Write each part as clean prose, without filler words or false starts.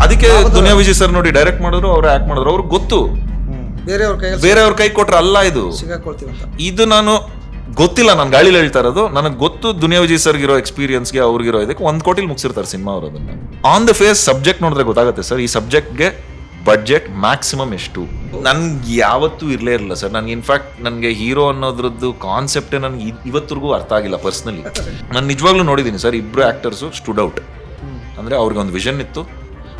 ಅದಕ್ಕೆ ದುನಿಯಾ ವಿಜಯ್ ಸರ್ ನೋಡಿ ಡೈರೆಕ್ಟ್ ಮಾಡಿದ್ರು, ಅವ್ರು ಆಕ್ಟ್ ಮಾಡಿದ್ರು, ಅವ್ರಿಗೆ ಗೊತ್ತು ಬೇರೆಯವ್ರ ಕೈ ಕೊಟ್ರೆ ಅಲ್ಲ ಇದು ಇದು ನಾನು ಗೊತ್ತಿಲ್ಲ, ನಾನು ಗಾಳಿಲಿ ಹೇಳ್ತಾ ಇರೋದು. ನನಗೆ ಗೊತ್ತು ದುನಿಯಾ ವಿಜಯ್ ಸರ್ಗೆ ಇರೋ ಎಕ್ಸ್ಪೀರಿಯನ್ಸ್ಗೆ ಅವ್ರಿಗಿರೋ ಇದಕ್ಕೆ 1 ಕೋಟಿಲಿ ಮುಗಿಸಿರ್ತಾರೆ ಸಿನಿಮಾ ಅವರು. ಅದನ್ನ ಆನ್ ದ ಫೇಸ್ ಸಬ್ಜೆಕ್ಟ್ ನೋಡಿದ್ರೆ ಗೊತ್ತಾಗುತ್ತೆ ಸರ್, ಈ ಸಬ್ಜೆಕ್ಟ್ಗೆ ಬಡ್ಜೆಟ್ ಮ್ಯಾಕ್ಸಿಮಮ್ ಎಷ್ಟು. ನನ್ಗೆ ಯಾವತ್ತೂ ಇರಲೇ ಇರಲಿಲ್ಲ ಸರ್. ನನ್ಗೆ ಇನ್ಫ್ಯಾಕ್ಟ್ ನನಗೆ ಹೀರೋ ಅನ್ನೋದ್ರದ್ದು ಕಾನ್ಸೆಪ್ಟೇ ನನಗೆ ಇವತ್ತರೆಗೂ ಅರ್ಥ ಆಗಿಲ್ಲ ಪರ್ಸ್ನಲಿ. ನಾನು ನಿಜವಾಗ್ಲೂ ನೋಡಿದ್ದೀನಿ ಸರ್, ಇಬ್ಬರು ಆ್ಯಕ್ಟರ್ಸು ಸ್ಟುಡ್ ಔಟ್. ಅಂದರೆ ಅವ್ರಿಗೆ ಒಂದು ವಿಷನ್ ಇತ್ತು,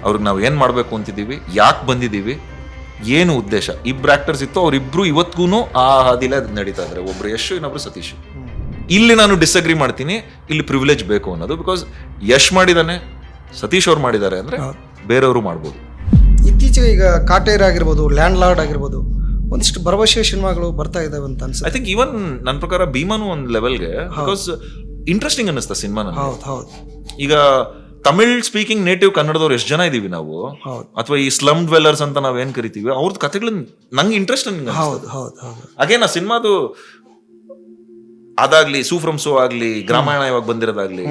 ಅವ್ರಿಗೆ ನಾವು ಏನು ಮಾಡಬೇಕು ಅಂತಿದ್ದೀವಿ, ಯಾಕೆ ಬಂದಿದ್ದೀವಿ, ಏನು ಉದ್ದೇಶ. ಇಬ್ರು ಆ್ಯಕ್ಟರ್ಸ್ ಇತ್ತು, ಅವರಿಬ್ರು ಇವತ್ತಿಗೂ ಆ ಹಾದಿಲೇ ನಡೀತಾ ಇದ್ದಾರೆ. ಒಬ್ರು ಯಶ್, ಇನ್ನೊಬ್ರು ಸತೀಶ್. ಇಲ್ಲಿ ನಾನು ಡಿಸ್ಅಗ್ರಿ ಮಾಡ್ತೀನಿ, ಇಲ್ಲಿ ಪ್ರಿವಿಲೇಜ್ ಬೇಕು ಅನ್ನೋದು. ಬಿಕಾಸ್ ಯಶ್ ಮಾಡಿದಾನೆ, ಸತೀಶ್ ಅವ್ರು ಮಾಡಿದ್ದಾರೆ ಅಂದರೆ ಬೇರೆಯವರು ಮಾಡ್ಬೋದು. ಇತ್ತೀಚೆಗೆ ಈಗ ಕಾಟೇರ್ ಆಗಿರ್ಬೋದು, ಲ್ಯಾಂಡ್ ಲಾರ್ಡ್ ಆಗಿರ್ಬೋದು, ಒಂದಿಷ್ಟು ಭರವಸೆ ಸಿನಿಮಾಗಳು ಬರ್ತಾ ಇದಾವೆ ಅಂತ ಅನ್ಸುತ್ತೆ. ಐ ಥಿಂಕ್ ಈವನ್ ನನ್ನ ಪ್ರಕಾರ ಭೀಮನು ಒಂದು ಲೆವೆಲ್ಗೆ, ಬಿಕಾಸ್ ಇಂಟ್ರೆಸ್ಟಿಂಗ್ ಅನ್ನಿಸ್ತಾ ಸಿನಿಮಾ. ಈಗ ತಮಿಳ್ ಸ್ಪೀಕಿಂಗ್ ನೇಟಿವ್ ಕನ್ನಡದವ್ರು ಎಷ್ಟು ಜನ ಇದೀವಿ ನಾವು, ಅಥವಾ ಈ ಸ್ಲಮ್ ಡ್ವೆಲ್ಲರ್ಸ್ ಅಂತ ನಾವ್ ಏನ್ ಕರಿತೀವಿ, ಅವ್ರದ್ದು ಕಥೆಗಳು ನಂಗೆ ಇಂಟ್ರೆಸ್ಟ್. ಅಗೇನ್ ಆ ಸಿನಿಮಾದು ಅದಾಗ್ಲಿ, ಸೂ ಫ್ರಮ್ ಸೋ ಆಗ್ಲಿ, ಗ್ರಾಮಾಯಣ ಇವಾಗ ಬಂದಿರೋದಾಗ್ಲಿ,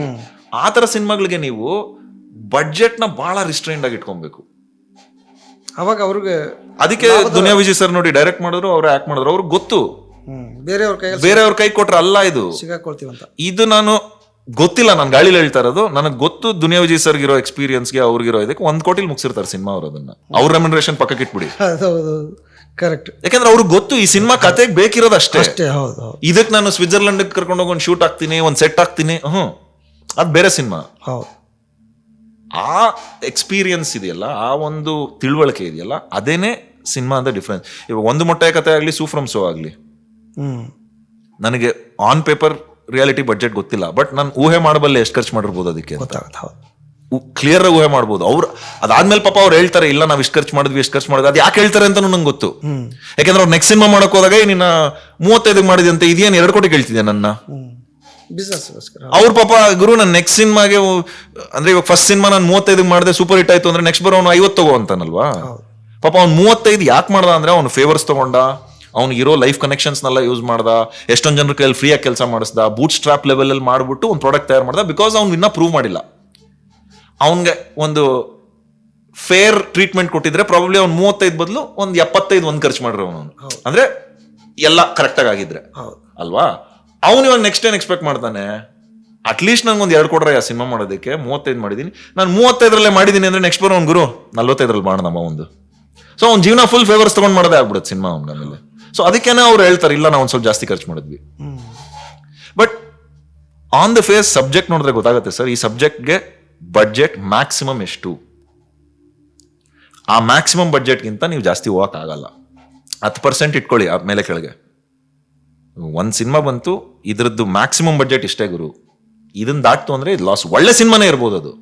ಆ ತರ ಸಿನಿಮಾಗಳಿಗೆ ನೀವು ಬಡ್ಜೆಟ್ ನ ಬಹಳ ರಿಸ್ಟ್ರೈನ್ಡ್ ಆಗಿ ಇಟ್ಕೊಬೇಕು. ಅವಾಗ ಅವ್ರಿಗೆ ಅದಕ್ಕೆ ದುನಿಯಾ ವಿಜಯ್ ಸರ್ ನೋಡಿ ಡೈರೆಕ್ಟ್ ಮಾಡಿದ್ರು, ಅವ್ರು ಆಕ್ಟ್ ಮಾಡಿದ್ರು, ಅವ್ರಿಗೆ ಗೊತ್ತು ಬೇರೆಯವ್ರ ಕೈ ಕೊಟ್ರೆ ಅಲ್ಲ ಇದು ಇದು ನಾನು ಗೊತ್ತಿಲ್ಲ, ನಾನು ಗಾಳಿಲಿ ಹೇಳ್ತಾ ಇರೋದು. ನನಗೆ ಗೊತ್ತು ದುನಿಯಾ ವಿಜಯ್ ಸರ್ಗೆ ಇರೋ ಎಕ್ಸ್ಪೀರಿಯನ್ಸ್ಗೆ ಅವ್ರಿಗಿರೋ ಇದಕ್ಕೆ 1 ಕೋಟಿಲಿ ಮುಗಿಸಿರ್ತಾರೆ ಸಿನಿಮಾ ಅವರು. ಅದನ್ನ ಅವ್ರ ರೆಮ್ಯುನರೇಷನ್ ಪಕ್ಕಕ್ಕೆ ಇಟ್ಬಿಡಿ. ಕರೆಕ್ಟ್. ಯಾಕಂದ್ರೆ ಅವ್ರಿಗೆ ಗೊತ್ತು ಈ ಸಿನಿಮಾ ಕತೆಗೆ ಬೇಕಿರೋದು ಅಷ್ಟೇ. ಇದಕ್ಕೆ ನಾನು ಸ್ವಿಟ್ಜರ್ಲೆಂಡ್ ಕರ್ಕೊಂಡು ಹೋಗಿ ಒಂದು ಶೂಟ್ ಹಾಕ್ತೀನಿ, ಒಂದು ಸೆಟ್ ಹಾಕ್ತೀನಿ, ಅದು ಬೇರೆ ಸಿನಿಮಾ. ಆ ಎಕ್ಸ್ಪೀರಿಯನ್ಸ್ ಇದೆಯಲ್ಲ, ಆ ಒಂದು ತಿಳುವಳಿಕೆ ಇದೆಯಲ್ಲ, ಅದೇನೆ ಸಿನಿಮಾ ಅಂತ ಡಿಫ್ರೆನ್ಸ್. ಇವಾಗ ಒಂದು ಮೊಟ್ಟೆ ಕತೆ ಆಗಲಿ, ಸೂ ಫ್ರಮ್ ಸೋ ಆಗಲಿ, ನನಗೆ ಆನ್ ಪೇಪರ್ ರಿಯಾಲಿಟಿ ಬಡ್ಜೆಟ್ ಗೊತ್ತಿಲ್ಲ, ಬಟ್ ನಾನು ಊಹೆ ಮಾಡಬಲ್ಲೆ ಎಷ್ಟು ಖರ್ಚು ಮಾಡಿರ್ಬೋದು ಅದಕ್ಕೆ. ಕ್ಲಿಯರ್ ಆಗಿ ಊಹೆ ಮಾಡ್ಬೋದು. ಅವ್ರು ಅದಾದ್ಮೇಲೆ ಪಾಪ ಅವ್ರು ಹೇಳ್ತಾರೆ, ಇಲ್ಲ ನಾವು ಇಷ್ಟು ಖರ್ಚು ಮಾಡಿದ್ವಿ, ಎಷ್ಟು ಖರ್ಚು ಮಾಡಿದ್ವಿ, ಅದು ಯಾಕೆ ಹೇಳ್ತಾರೆ ಅಂತ ನಂಗೆ ಗೊತ್ತು. ಯಾಕಂದ್ರೆ ಅವ್ರು ನೆಕ್ಸ್ಟ್ ಸಿನಿಮಾ ಮಾಡಕ್ ಹೋದಾಗ ನಿನ್ನ 35 ಮಾಡಿದೆ ಅಂತ, ಇದೇನು 2 ಕೋಟಿ ಕೇಳ್ತಿದ್ದೆ ನನ್ನ ಅವ್ರ ಪಾಪ. ಗುರು ನಾನು ನೆಕ್ಸ್ಟ್ ಸಿನಿಮಾಗೆ ಅಂದ್ರೆ ಇವಾಗ ಫಸ್ಟ್ ಸಿನಿಮಾ ನಾನು 35 ಮಾಡಿದೆ, ಸೂಪರ್ ಹಿಟ್ ಆಯ್ತು ಅಂದ್ರೆ ನೆಕ್ಸ್ಟ್ ಬರೋ ಅವ್ನು 50 ತಗೋ ಅಂತಾನಲ್ವಾ. ಪಾಪ ಅವ್ನು 35 ಯಾಕೆ ಮಾಡ್ದ ಅಂದ್ರೆ ಅವ್ನು ಫೇವರ್ಸ್ ತಗೊಂಡ, ಅವ್ನಿಗೆ ಇರೋ ಲೈಫ್ ಕನೆಕ್ಷನ್ಸ್ನೆಲ್ಲ ಯೂಸ್ ಮಾಡ್ದ, ಎಷ್ಟೊಂದು ಜನರ ಕೈಯಲ್ಲಿ ಫ್ರೀಯಾಗಿ ಕೆಲಸ ಮಾಡಿಸ್ದ, ಬೂಟ್ ಸ್ಟ್ರಾಪ್ ಲೆವೆಲ್ ಅಲ್ಲಿ ಮಾಡ್ಬಿಟ್ಟು ಒಂದು ಪ್ರಾಡಕ್ಟ್ ತಯಾರು ಮಾಡ್ದ. ಬಿಕಾಸ್ ಅವ್ನು ಇನ್ನೂ ಪ್ರೂವ್ ಮಾಡಿಲ್ಲ. ಅವನ್ಗೆ ಒಂದು ಫೇರ್ ಟ್ರೀಟ್ಮೆಂಟ್ ಕೊಟ್ಟಿದ್ರೆ ಪ್ರಾಬಬ್ಲಿ ಅವ್ನು 35 ಬದಲು ಒಂದು 75 ಒಂದು ಖರ್ಚು ಮಾಡಿರೋ ಅವನು, ಅಂದ್ರೆ ಎಲ್ಲ ಕರೆಕ್ಟಾಗಿ ಆಗಿದ್ರೆ ಅಲ್ವಾ. ಅವ್ನು ಇವಾಗ ನೆಕ್ಸ್ಟ್ ಏನ್ ಎಕ್ಸ್ಪೆಕ್ಟ್ ಮಾಡ್ತಾನೆ, ಅಟ್ಲೀಸ್ಟ್ ನಂಗೆ ಒಂದು 2 ಕೋಟಿ ಸಿನಿಮಾ ಮಾಡೋದಕ್ಕೆ 35 ಮಾಡಿದೀನಿ, ನಾನು 35ರಲ್ಲೇ ಮಾಡಿದೀನಿ ಅಂದ್ರೆ ನೆಕ್ಸ್ಟ್ ಬರೋ ಅವ್ನು ಗುರು 45ರಲ್ಲಿ ಮಾಡೋಣಮ್ಮ ಒಂದು. ಸೊ ಅವ್ನ ಜೀವನ ಫುಲ್ ಫೇವರ್ಸ್ ತಗೊಂಡ್ ಮಾಡೋದೇ ಆಗ್ಬಿಡುತ್ತೆ ಸಿನಿಮಾ ಅವ್ನ ಮೇಲೆ. ಸೊ ಅದಕ್ಕೇನೆ ಅವ್ರು ಹೇಳ್ತಾರೆ, ಇಲ್ಲ ನಾವು ಒಂದು ಸ್ವಲ್ಪ ಜಾಸ್ತಿ ಖರ್ಚು ಮಾಡಿದ್ವಿ. But on the face subject ನೋಡಿದ್ರೆ ಗೊತ್ತಾಗುತ್ತೆ ಸರ್, ಈ ಸಬ್ಜೆಕ್ಟ್ಗೆ ಬಡ್ಜೆಟ್ ಮ್ಯಾಕ್ಸಿಮಮ್ ಎಷ್ಟು. ಆ ಮ್ಯಾಕ್ಸಿಮಮ್ ಬಡ್ಜೆಟ್ಗಿಂತ ನೀವು ಜಾಸ್ತಿ ಹೋಗಕ್ ಆಗಲ್ಲ. 10% ಇಟ್ಕೊಳ್ಳಿ ಆ ಮೇಲೆ ಕೆಳಗೆ. ಒಂದು ಸಿನಿಮಾ ಬಂತು, ಇದ್ರದ್ದು ಮ್ಯಾಕ್ಸಿಮಮ್ ಬಡ್ಜೆಟ್ ಇಷ್ಟೇ ಗುರು, ಇದನ್ನ ದಾಟ್ತು ಅಂದ್ರೆ ಇದು ಲಾಸ್. ಒಳ್ಳೆ ಸಿನಿಮಾನೇ ಇರ್ಬೋದು, ಅದು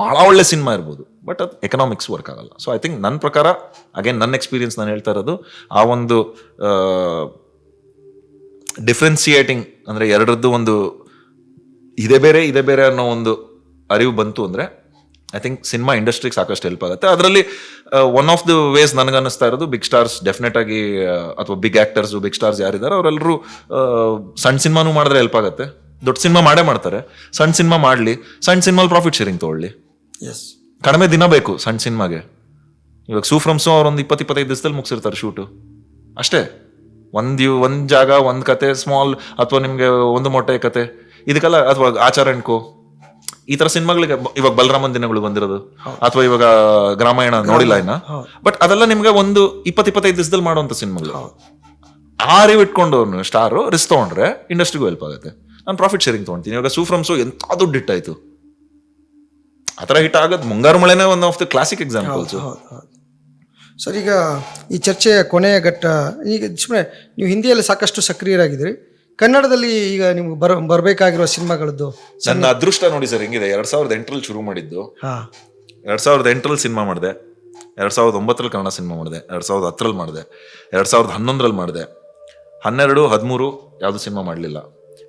ಬಹಳ ಒಳ್ಳೆ ಸಿನಿಮಾ ಇರ್ಬೋದು, ಬಟ್ ಅದು ಎಕನಾಮಿಕ್ಸ್ ವರ್ಕ್ ಆಗಲ್ಲ. ಸೊ ಐ ಥಿಂಕ್ ನನ್ನ ಪ್ರಕಾರ, ಅಗೇನ್ ನನ್ನ ಎಕ್ಸ್ಪೀರಿಯನ್ಸ್ ನಾನು ಹೇಳ್ತಾ ಇರೋದು, ಆ ಒಂದು ಡಿಫ್ರೆನ್ಸಿಯೇಟಿಂಗ್ ಅಂದ್ರೆ ಎರಡರದ್ದು ಒಂದು ಇದೇ ಬೇರೆ ಅನ್ನೋ ಒಂದು ಅರಿವು ಬಂತು ಅಂದ್ರೆ ಐ ಥಿಂಕ್ ಸಿನಿಮಾ ಇಂಡಸ್ಟ್ರಿಗೆ ಸಾಕಷ್ಟು ಹೆಲ್ಪ್ ಆಗುತ್ತೆ. ಅದರಲ್ಲಿ ಒನ್ ಆಫ್ ದ ವೇಸ್ ನನಗೆ ಅನ್ನಿಸ್ತಾ ಇರೋದು, ಬಿಗ್ ಸ್ಟಾರ್ಸ್ ಡೆಫಿನೆಟ್ ಆಗಿ, ಅಥವಾ ಬಿಗ್ ಆಕ್ಟರ್ಸ್, ಬಿಗ್ ಸ್ಟಾರ್ಸ್ ಯಾರಿದ್ದಾರೆ ಅವರೆಲ್ಲರೂ ಸಣ್ಣ ಸಿನಿಮಾನು ಮಾಡಿದ್ರೆ ಹೆಲ್ಪ್ ಆಗುತ್ತೆ. ದೊಡ್ಡ ಸಿನಿಮಾ ಮಾಡ್ತಾರೆ, ಸಣ್ಣ ಸಿನಿಮಾ ಮಾಡಲಿ, ಸಣ್ಣ ಸಿನಿಮಾಲ್ ಪ್ರಾಫಿಟ್ ಶೇರಿಂಗ್ ತಗೊಳ್ಳಿ. ಕಡಿಮೆ ದಿನ ಬೇಕು ಸಣ್ಣ ಸಿನಿಮಾಗೆ. ಇವಾಗ ಸೂ ಫ್ರಮ್ ಸೋ ಅವ್ರು ಒಂದು 20-25 ದಿವಸದಲ್ಲಿ ಮುಗಿಸಿರ್ತಾರೆ ಶೂಟು ಅಷ್ಟೇ. ಒಂದು ಜಾಗ, ಒಂದು ಕತೆ ಸ್ಮಾಲ್, ಅಥವಾ ನಿಮ್ಗೆ ಒಂದು ಮೊಟ್ಟೆ ಕತೆ ಇದಕ್ಕೆಲ್ಲ, ಅಥವಾ ಆಚಾರ ಅಣ್ಕೋ ಈ ತರ ಸಿನಿಮಾಗಳಿಗೆ ಇವಾಗ ಬಲರಾಮನ್ ದಿನಗಳು ಬಂದಿರೋದು, ಅಥವಾ ಇವಾಗ ಗ್ರಾಮಾಯಣ ನೋಡಿಲ್ಲ ಇನ್ನ, ಬಟ್ ಅದೆಲ್ಲ ನಿಮ್ಗೆ ಒಂದು 20-25 ದಿವಸದಲ್ಲಿ ಮಾಡುವಂತ ಸಿನಿಮಾಗಳು. ಆ ಅರಿವು ಇಟ್ಕೊಂಡು ಸ್ಟಾರು ರಿಸ್ಕ್ ತಗೊಂಡ್ರೆ ಇಂಡಸ್ಟ್ರಿಗೂ ಹೆಲ್ಪ್ ಆಗುತ್ತೆ. ನಾನು ಪ್ರಾಫಿಟ್ ಶೇರಿಂಗ್ ತಗೊಂತೀನಿ. ಇವಾಗ ಸೂ ಫ್ರಮ್ ಸೋ ಎಂತ ದುಡ್ಡು ಹಿಟ್ಟಾಯ್ತು, ಆ ಥರ ಹಿಟ್ ಆಗೋದು ಮುಂಗಾರು ಮಳೆನೇ one of the classic examples. Sir, ಈಗ ಈ ಚರ್ಚೆಯ ಕೊನೆಯ ಘಟ್ಟ. ಈಗ ಸುಮ್ಮನೆ ನೀವು ಹಿಂದಿಯಲ್ಲಿ ಸಾಕಷ್ಟು ಸಕ್ರಿಯರಾಗಿದ್ದೀರಿ, ಕನ್ನಡದಲ್ಲಿ ಈಗ ನಿಮ್ಗೆ ಬರಬೇಕಾಗಿರೋ ಸಿನಿಮಾಗಳದ್ದು ನನ್ನ ಅದೃಷ್ಟ ನೋಡಿ ಸರ್ ಹೆಂಗಿದೆ. 2008ರಲ್ಲಿ ಶುರು ಮಾಡಿದ್ದು, 2008ರಲ್ಲಿ ಸಿನಿಮಾ ಮಾಡಿದೆ, 2009ರಲ್ಲಿ ಕನ್ನಡ ಸಿನಿಮಾ ಮಾಡಿದೆ, 2010ರಲ್ಲಿ ಮಾಡಿದೆ, 2011ರಲ್ಲಿ ಮಾಡಿದೆ, 12, 13 ಯಾವುದು ಸಿನಿಮಾ ಮಾಡಲಿಲ್ಲ.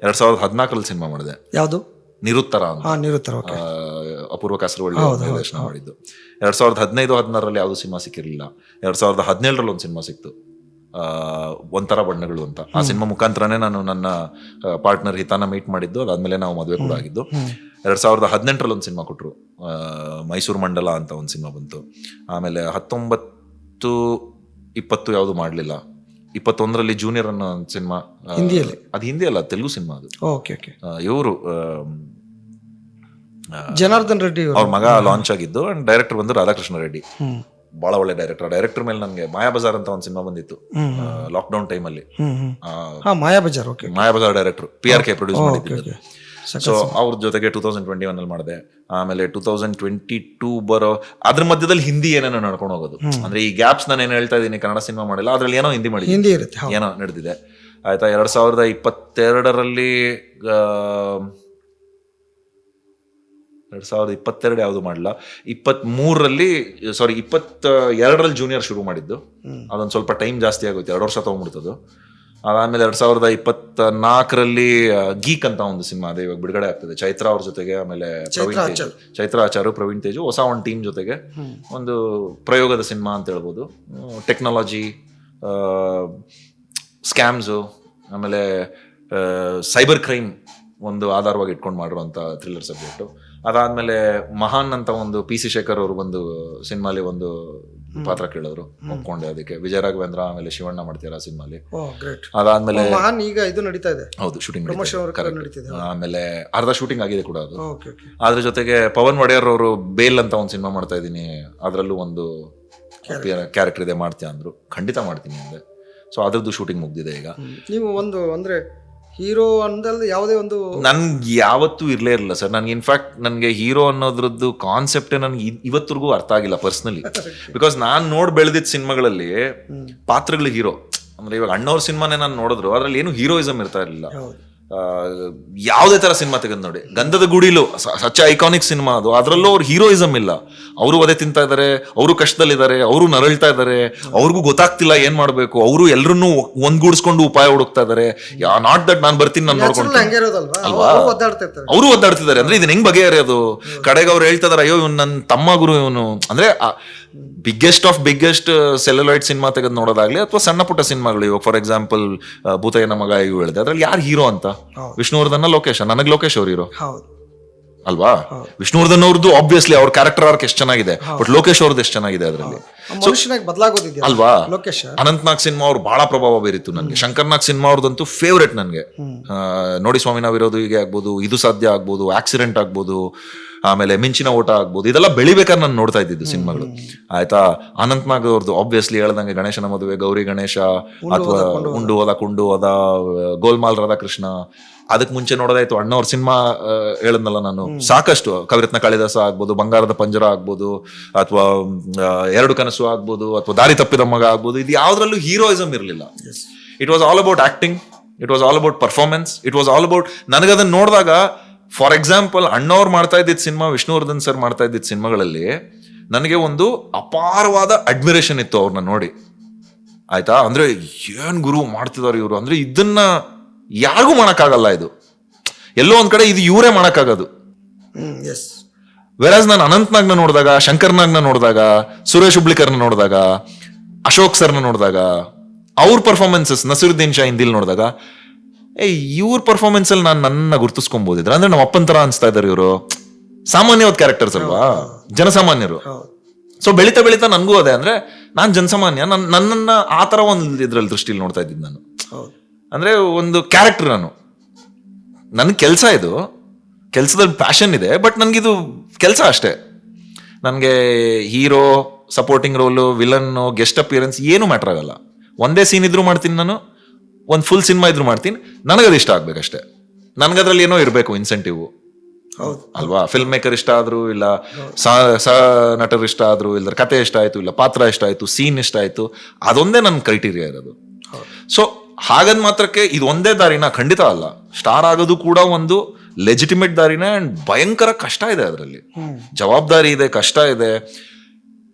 2014ರಲ್ಲಿ ಸಿನಿಮಾ ಮಾಡಿದೆ, ಯಾವುದು ನಿರುತ್ತರ ಅಂತ, ಅಪೂರ್ವ ಕಾಸರವಳ್ಳಿ ನಿರ್ದೇಶನ ಮಾಡಿದ್ದು. 2015-16ರಲ್ಲಿ ಯಾವುದು ಸಿನಿಮಾ ಸಿಕ್ಕಿರಲಿಲ್ಲ. 2017ರಲ್ಲಿ ಒಂದು ಸಿನಿಮಾ ಸಿಕ್ತು, ಒಂಥರ ಬಣ್ಣಗಳು ಅಂತ. ಆ ಸಿನಿಮಾ ಮುಖಾಂತರನೇ ನಾನು ನನ್ನ ಪಾರ್ಟ್ನರ್ ಹಿತಾನ ಮೀಟ್ ಮಾಡಿದ್ದು. ಅದಾದ್ಮೇಲೆ ನಾವು ಮದುವೆ ಕೂಡ ಆಗಿದ್ದು. 2018 ಒಂದು ಸಿನಿಮಾ ಕೊಟ್ಟರು, ಮೈಸೂರು ಮಂಡಲ ಅಂತ ಒಂದು ಸಿನಿಮಾ ಬಂತು. ಆಮೇಲೆ 19-20 ಯಾವುದು ಮಾಡಲಿಲ್ಲ. 21ರಲ್ಲಿ ಜೂನಿಯರ್ ಅನ್ನೋ ಒಂದು ಸಿನಿಮಾ, ಹಿಂದಿಯಲ್ಲಿ, ಅದು ಹಿಂದಿ ಅಲ್ಲ, ತೆಲುಗು ಸಿನಿಮಾ ಅದು. ಇವರು ಜನಾರ್ದನ್ ರೆಡ್ಡಿ ಅವ್ರ ಮಗ ಲಾಂಚ್ ಆಗಿದ್ದು. ಅಂಡ್ ಡೈರೆಕ್ಟರ್ ಬಂದು ರಾಧಾಕೃಷ್ಣ ರೆಡ್ಡಿ, ಬಹಳ ಒಳ್ಳೆ ಡೈರೆಕ್ಟರ್ ಮೇಲೆ ನನಗೆ ಮಾಯಾ ಬಜಾರ್ ಅಂತ ಒಂದು ಸಿನಿಮಾ ಬಂದಿತ್ತು ಲಾಕ್ಡೌನ್ ಟೈಮಲ್ಲಿ. ಮಾಯಾ ಬಜಾರ್ ಡೈರೆಕ್ಟರ್ PRK ಪ್ರೊಡ್ಯೂಸ್ ಮಾಡಿದ್ದು. ಸೊ ಅವ್ರ ಜೊತೆಗೆ 2021 ಅಲ್ಲಿ ಮಾಡಿದೆ. ಆಮೇಲೆ 2022 ಬರೋ ಅದ್ರ ಮಧ್ಯದಲ್ಲಿ ಹಿಂದಿ ಏನೇನೋ ನಡ್ಕೊಂಡು ಹೋಗೋದು. ಅಂದ್ರೆ ಈ ಗ್ಯಾಪ್ಸ್ ನಾನು ಏನು ಹೇಳ್ತಾ ಇದ್ದೀನಿ, ಕನ್ನಡ ಸಿನಿಮಾ ಮಾಡಿಲ್ಲ, ಅದ್ರಲ್ಲಿ ಏನೋ ಹಿಂದಿ ಇರುತ್ತೆ, ಏನೋ ನಡೆದಿದೆ. ಆಯ್ತಾ, 2022ರಲ್ಲಿ 2022 ಯಾವುದು ಮಾಡಲ್ಲ. 23ರಲ್ಲಿ 22ರಲ್ಲಿ ಜೂನಿಯರ್ ಶುರು ಮಾಡಿದ್ದು. ಅದೊಂದು ಸ್ವಲ್ಪ ಟೈಮ್ ಜಾಸ್ತಿ ಆಗೋಯ್ತು, 2 ವರ್ಷ ತಗೊಂಡ್ಬಿಡ್ತದ್ದು. ಅದಾದ್ಮೇಲೆ 2024ರಲ್ಲಿ ಗೀಕ್ ಅಂತ ಒಂದು ಸಿನಿಮಾ ಅದೇ ಇವಾಗ ಬಿಡುಗಡೆ ಆಗ್ತದೆ, ಚೈತ್ರ ಅವ್ರ ಜೊತೆಗೆ. ಆಮೇಲೆ ಚೈತ್ರ ಆಚಾರ್, ಪ್ರವೀಣ್ ತೇಜು, ಹೊಸ ಒಂದು ಟೀಮ್ ಜೊತೆಗೆ ಒಂದು ಪ್ರಯೋಗದ ಸಿನಿಮಾ ಅಂತ ಹೇಳ್ಬೋದು. ಟೆಕ್ನಾಲಜಿ, ಸ್ಕ್ಯಾಮ್ಸು, ಆಮೇಲೆ ಸೈಬರ್ ಕ್ರೈಮ್ ಒಂದು ಆಧಾರವಾಗಿ ಇಟ್ಕೊಂಡು ಮಾಡಿರುವಂಥ ಥ್ರಿಲ್ಲರ್ ಸಬ್ಜೆಕ್ಟು. ಅದಾದ್ಮೇಲೆ ಮಹಾನ್ ಅಂತ ಒಂದು PC ಶೇಖರ್ ಅವರು ಒಂದು ಸಿನಿಮಾಲಿ ಒಂದು ಪಾತ್ರ ಕೇಳಿದ್ರು, ಒಪ್ಕೊಂಡೆ. ಅದಕ್ಕೆ ವಿಜಯ ರಾಘವೇಂದ್ರ ಆಮೇಲೆ ಶಿವಣ್ಣ ಮಾಡ್ತೀರಾ ಸಿನಿಮಾಲಿ. ಅದಾದ್ಮೇಲೆ ಈಗ ಇದು ನಡೀತಾ ಇದೆ, ಹೌದು, ಶೂಟಿಂಗ್ ನಡೀತಿದೆ. ಆಮೇಲೆ ಅರ್ಧ ಶೂಟಿಂಗ್ ಆಗಿದೆ ಕೂಡ ಅದು. ಅದ್ರ ಜೊತೆಗೆ ಪವನ್ ಒಡೆಯರ್ ಅವರು ಬೇಲ್ ಅಂತ ಒಂದು ಸಿನಿಮಾ ಮಾಡ್ತಾ ಇದ್ದೀನಿ, ಅದ್ರಲ್ಲೂ ಒಂದು ಕ್ಯಾರೆಕ್ಟರ್ ಇದೆ, ಮಾಡ್ತೀಯ ಅಂದ್ರು. ಖಂಡಿತ ಮಾಡ್ತೀನಿ ಅಂದೆ. ಸೊ ಅದ್ರದ್ದು ಶೂಟಿಂಗ್ ಮುಗ್ದಿದೆ ಈಗ. ನೀವು ಒಂದು ಅಂದ್ರೆ ಹೀರೋ ಅಂದಲ್ಲಿ ಯಾವುದೇ ಒಂದು ನನ್ಗೆ ಯಾವತ್ತೂ ಇರ್ಲೇ ಇರಲಿಲ್ಲ ಸರ್. ನನ್ಗೆ ಇನ್ಫ್ಯಾಕ್ಟ್ ನನಗೆ ಹೀರೋ ಅನ್ನೋದ್ರದ್ದು ಕಾನ್ಸೆಪ್ಟೇ ನನಗೆ ಇವತ್ತರೆಗೂ ಅರ್ಥ ಆಗಿಲ್ಲ ಪರ್ಸ್ನಲಿ. ಬಿಕಾಸ್ ನಾನು ನೋಡಿ ಬೆಳೆದಿದ್ದ ಸಿನಿಮಾಗಳಲ್ಲಿ ಪಾತ್ರಗಳು ಹೀರೋ. ಅಂದ್ರೆ ಇವಾಗ ಅಣ್ಣವ್ರ ಸಿನಿಮಾನೇ ನಾನು ನೋಡಿದ್ರು, ಅದ್ರಲ್ಲಿ ಏನು ಹೀರೋಯಿಸಮ್ ಇರ್ತಾ ಇರಲಿಲ್ಲ. ಯಾವುದೇ ತರ ಸಿನಿಮಾ ತೆಗೆದು ನೋಡಿ, ಗಂಧದ ಗುಡಿಲು ಸಚ್ಚ ಐಕಾನಿಕ್ ಸಿನಿಮಾ ಅದು, ಅದರಲ್ಲೂ ಅವ್ರ ಹೀರೋಯಿಸಮ್ ಇಲ್ಲ. ಅವರು ಒದೆ ತಿಂತಾ ಇದಾರೆ, ಅವರು ಕಷ್ಟದಲ್ಲಿದ್ದಾರೆ, ಅವರು ನರಳ್ತಾ ಇದಾರೆ, ಅವ್ರಿಗೂ ಗೊತ್ತಾಗ್ತಿಲ್ಲ ಏನ್ ಮಾಡ್ಬೇಕು, ಅವರು ಎಲ್ರನ್ನೂ ಒಂದ್ಗೂಡಿಸ್ಕೊಂಡು ಉಪಾಯ ಹುಡುಕ್ತಾ ಇದಾರೆ. ನಾಟ್ ದಟ್ ನಾನು ಬರ್ತೀನಿ ನಾನು ನೋಡ್ಕೊಂಡು ಅಲ್ವಾ, ಅವರು ಒದ್ದಾಡ್ತಿದ್ದಾರೆ. ಅಂದ್ರೆ ಇದನ್ನ ಹೆಂಗ್ ಬಗೆಹರಿಯೋದು? ಕಡೆಗೆ ಅವ್ರು ಹೇಳ್ತಾ ಇದಾರೆ, ಅಯ್ಯೋ ಇವ್ನು ನನ್ನ ತಮ್ಮ ಗುರು ಇವನು. ಅಂದ್ರೆ ಬಿಗ್ಗೆಸ್ಟ್ ಸೆಲ್ಯುಲೈಟ್ ಸಿನಿಮಾ ತೆಗೆದು ನೋಡೋದಾಗ್ಲಿ, ಅಥವಾ ಸಣ್ಣ ಪುಟ್ಟ ಸಿನಿಮಾಗಳು, ಇವಾಗ ಫಾರ್ ಎಕ್ಸಾಂಪಲ್ ಭೂತಯ್ಯನ ಮಗ ಇವು ಹೇಳಿದೆ, ಅದ್ರಲ್ಲಿ ಯಾರು ಹೀರೋ ಅಂತ? ವಿಷ್ಣುವರ್ಧನ್, ಲೋಕೇಶ್. ನನಗೆ ಲೋಕೇಶ್ ಅವ್ರ ಹೀರೋ ಅಲ್ವಾ? ವಿಷ್ಣುವರ್ಧನ್ ಅವ್ರದ್ದು ಆಬ್ವಿಯಸ್ಲಿ ಅವ್ರ ಕ್ಯಾರೆಕ್ಟರ್ ಆರ್ಕ್ ಎಷ್ಟು ಚೆನ್ನಾಗಿದೆ, ಬಟ್ ಲೋಕೇಶ್ ಅವ್ರದ್ದು ಎಷ್ಟು ಚೆನ್ನಾಗಿದೆ ಅದರಲ್ಲಿ ಅಲ್ವಾ? ಅನಂತ್ನಾಗ್ ಸಿನಿಮಾ ಅವ್ರು ಬಹಳ ಪ್ರಭಾವ ಬೀರಿತ್ತು ನನಗೆ. ಶಂಕರ್ನಾಗ್ ಸಿನಿಮಾ ಅವ್ರದಂತೂ ಫೇವ್ರೆಟ್ ನನಗೆ. ನೋಡಿ ಸ್ವಾಮಿ ನಾವಿರೋದು ಹೀಗೆ ಆಗ್ಬೋದು, ಇದು ಸಾಧ್ಯ ಆಗ್ಬೋದು, ಆಕ್ಸಿಡೆಂಟ್ ಆಗ್ಬೋದು, ಆಮೇಲೆ ಮಿಂಚಿನ ಓಟ ಆಗ್ಬೋದು, ಇದೆಲ್ಲ ಬೆಳಿಬೇಕಾದ್ರೆ ನಾನು ನೋಡ್ತಾ ಇದ್ದಿದ್ದು ಸಿನಿಮಾಗಳು. ಆಯ್ತಾ, ಅನಂತ್ನಾಗ್ ಅವ್ರದ್ದು ಆಬ್ವಿಯಸ್ಲಿ ಹೇಳ್ದಂಗೆ ಗಣೇಶನ ಮದುವೆ, ಗೌರಿ ಗಣೇಶ, ಅಥವಾ ಕುಂಡು ಹೋದ, ಗೋಲ್ಮಾಲ್ ರಾಧಾಕೃಷ್ಣ. ಅದಕ್ಕೆ ಮುಂಚೆ ನೋಡೋದಾಯ್ತು ಅಣ್ಣವ್ರ ಸಿನಿಮಾ ಹೇಳದ್ನಲ್ಲ ನಾನು, ಸಾಕಷ್ಟು. ಕವಿರತ್ನ ಕಾಳಿದಾಸ ಆಗ್ಬೋದು, ಬಂಗಾರದ ಪಂಜರ ಆಗ್ಬೋದು, ಅಥವಾ ಎರಡು ಕನಸು ಆಗ್ಬೋದು, ಅಥವಾ ದಾರಿ ತಪ್ಪಿದ ಮಗ ಆಗ್ಬೋದು. ಇದು ಯಾವ್ದ್ರಲ್ಲೂ ಹೀರೋಯಿಸಮ್ ಇರಲಿಲ್ಲ. It was all about acting, it was all about performance, it was all about. ನನಗದನ್ನ ನೋಡಿದಾಗ, ಫಾರ್ ಎಕ್ಸಾಂಪಲ್ ಅಣ್ಣವ್ರು ಮಾಡ್ತಾ ಇದ್ದಿದ್ದ ಸಿನಿಮಾ, ವಿಷ್ಣುವರ್ಧನ್ ಸರ್ ಮಾಡ್ತಾ ಇದ್ದಿದ್ದ ಸಿನಿಮಾಗಳಲ್ಲಿ ನನಗೆ ಒಂದು ಅಪಾರವಾದ ಅಡ್ಮಿರೇಷನ್ ಇತ್ತು ಅವ್ರನ್ನ ನೋಡಿ. ಆಯ್ತಾ, ಅಂದ್ರೆ ಏನ್ ಗುರು ಮಾಡ್ತಿದಾರೆ ಇವರು, ಅಂದ್ರೆ ಇದನ್ನ ಯಾರಿಗೂ ಮಾಡಕ್ಕಾಗಲ್ಲ. ಇದು ಎಲ್ಲೋ ಒಂದ್ ಕಡೆ ಇದು ಇವರೇ ಮಾಡಕ್ಕಾಗೋದು. ವೆರಾಸ್ ನಾನು ಅನಂತ್ನಾಗ್ನ ನೋಡಿದಾಗ, ಶಂಕರ್ನಾಗ್ನ ನೋಡಿದಾಗ, ಸುರೇಶ್ ಹುಬ್ಳಿಕರ್ನ ನೋಡಿದಾಗ, ಅಶೋಕ್ ಸರ್ನ ನೋಡಿದಾಗ, ಅವ್ರ ಪರ್ಫಾರ್ಮೆನ್ಸಸ್, ನಸೀರುದ್ದೀನ್ ಶಾ ಹಿಂದಿಲ್ ನೋಡಿದಾಗ, ಇವ್ರ ಪರ್ಫಾರ್ಮೆನ್ಸ್ ಅಲ್ಲಿ ನಾನು ನನ್ನ ಗುರ್ತಿಸ್ಕೊಂಬೋದಿದ್ರೆ, ಅಂದ್ರೆ ನಮ್ಮ ಅಪ್ಪನ ತರ ಅನ್ಸ್ತಾ ಇದಾರೆ ಇವರು. ಸಾಮಾನ್ಯವಾದ ಕ್ಯಾರೆಕ್ಟರ್ಸ್ ಅಲ್ವಾ, ಜನಸಾಮಾನ್ಯರು. ಸೊ ಬೆಳಿತಾ ಬೆಳಿತಾ ನನ್ಗೂ ಅದೇ, ಅಂದ್ರೆ ನಾನ್ ಜನಸಾಮಾನ್ಯ, ನನ್ನನ್ನ ಆ ತರ ಒಂದು ಇದ್ರಲ್ಲಿ ದೃಷ್ಟಿಲಿ ನೋಡ್ತಾ ಇದ್ದೀನಿ ನಾನು. ಅಂದ್ರೆ ಒಂದು ಕ್ಯಾರೆಕ್ಟರ್ ನಾನು, ನನ್ ಕೆಲಸ ಇದು, ಕೆಲಸದಲ್ಲಿ ಪ್ಯಾಷನ್ ಇದೆ, ಬಟ್ ನನ್ಗಿದು ಕೆಲಸ ಅಷ್ಟೇ. ನನಗೆ hero, supporting role, villain, guest appearance ಏನು ಮ್ಯಾಟರ್ ಆಗಲ್ಲ. ಒಂದೇ ಸೀನ್ ಇದ್ರು ಮಾಡ್ತೀನಿ ನಾನು, ಒಂದು ಫುಲ್ ಸಿನಿಮಾ ಇದ್ರು ಮಾಡ್ತೀನಿ. ನನಗದು ಇಷ್ಟ ಆಗ್ಬೇಕಷ್ಟೇ. ನನಗದ್ರಲ್ಲಿ ಏನೋ ಇರಬೇಕು ಇನ್ಸೆಂಟಿವ್ ಅಲ್ವಾ? ಫಿಲ್ಮ್ ಮೇಕರ್ ಇಷ್ಟ ಆದ್ರು, ಇಲ್ಲ ಸಹ ನಟರು ಇಷ್ಟ ಆದ್ರು, ಇಲ್ಲ ಕತೆ ಇಷ್ಟ ಆಯ್ತು, ಇಲ್ಲ ಪಾತ್ರ ಇಷ್ಟ ಆಯ್ತು, ಸೀನ್ ಇಷ್ಟ ಆಯ್ತು, ಅದೊಂದೇ ನನ್ನ ಕ್ರೈಟೀರಿಯಾ ಇರೋದು. ಸೊ ಹಾಗಂದ್ ಮಾತ್ರಕ್ಕೆ ಇದು ಒಂದೇ ದಾರಿನ? ಖಂಡಿತ ಅಲ್ಲ. ಸ್ಟಾರ್ ಆಗೋದು ಕೂಡ ಒಂದು ಲೆಜಿಟಿಮೇಟ್ ದಾರಿನ. ಅಂಡ್ ಭಯಂಕರ ಕಷ್ಟ ಇದೆ ಅದರಲ್ಲಿ, ಜವಾಬ್ದಾರಿ ಇದೆ, ಕಷ್ಟ ಇದೆ.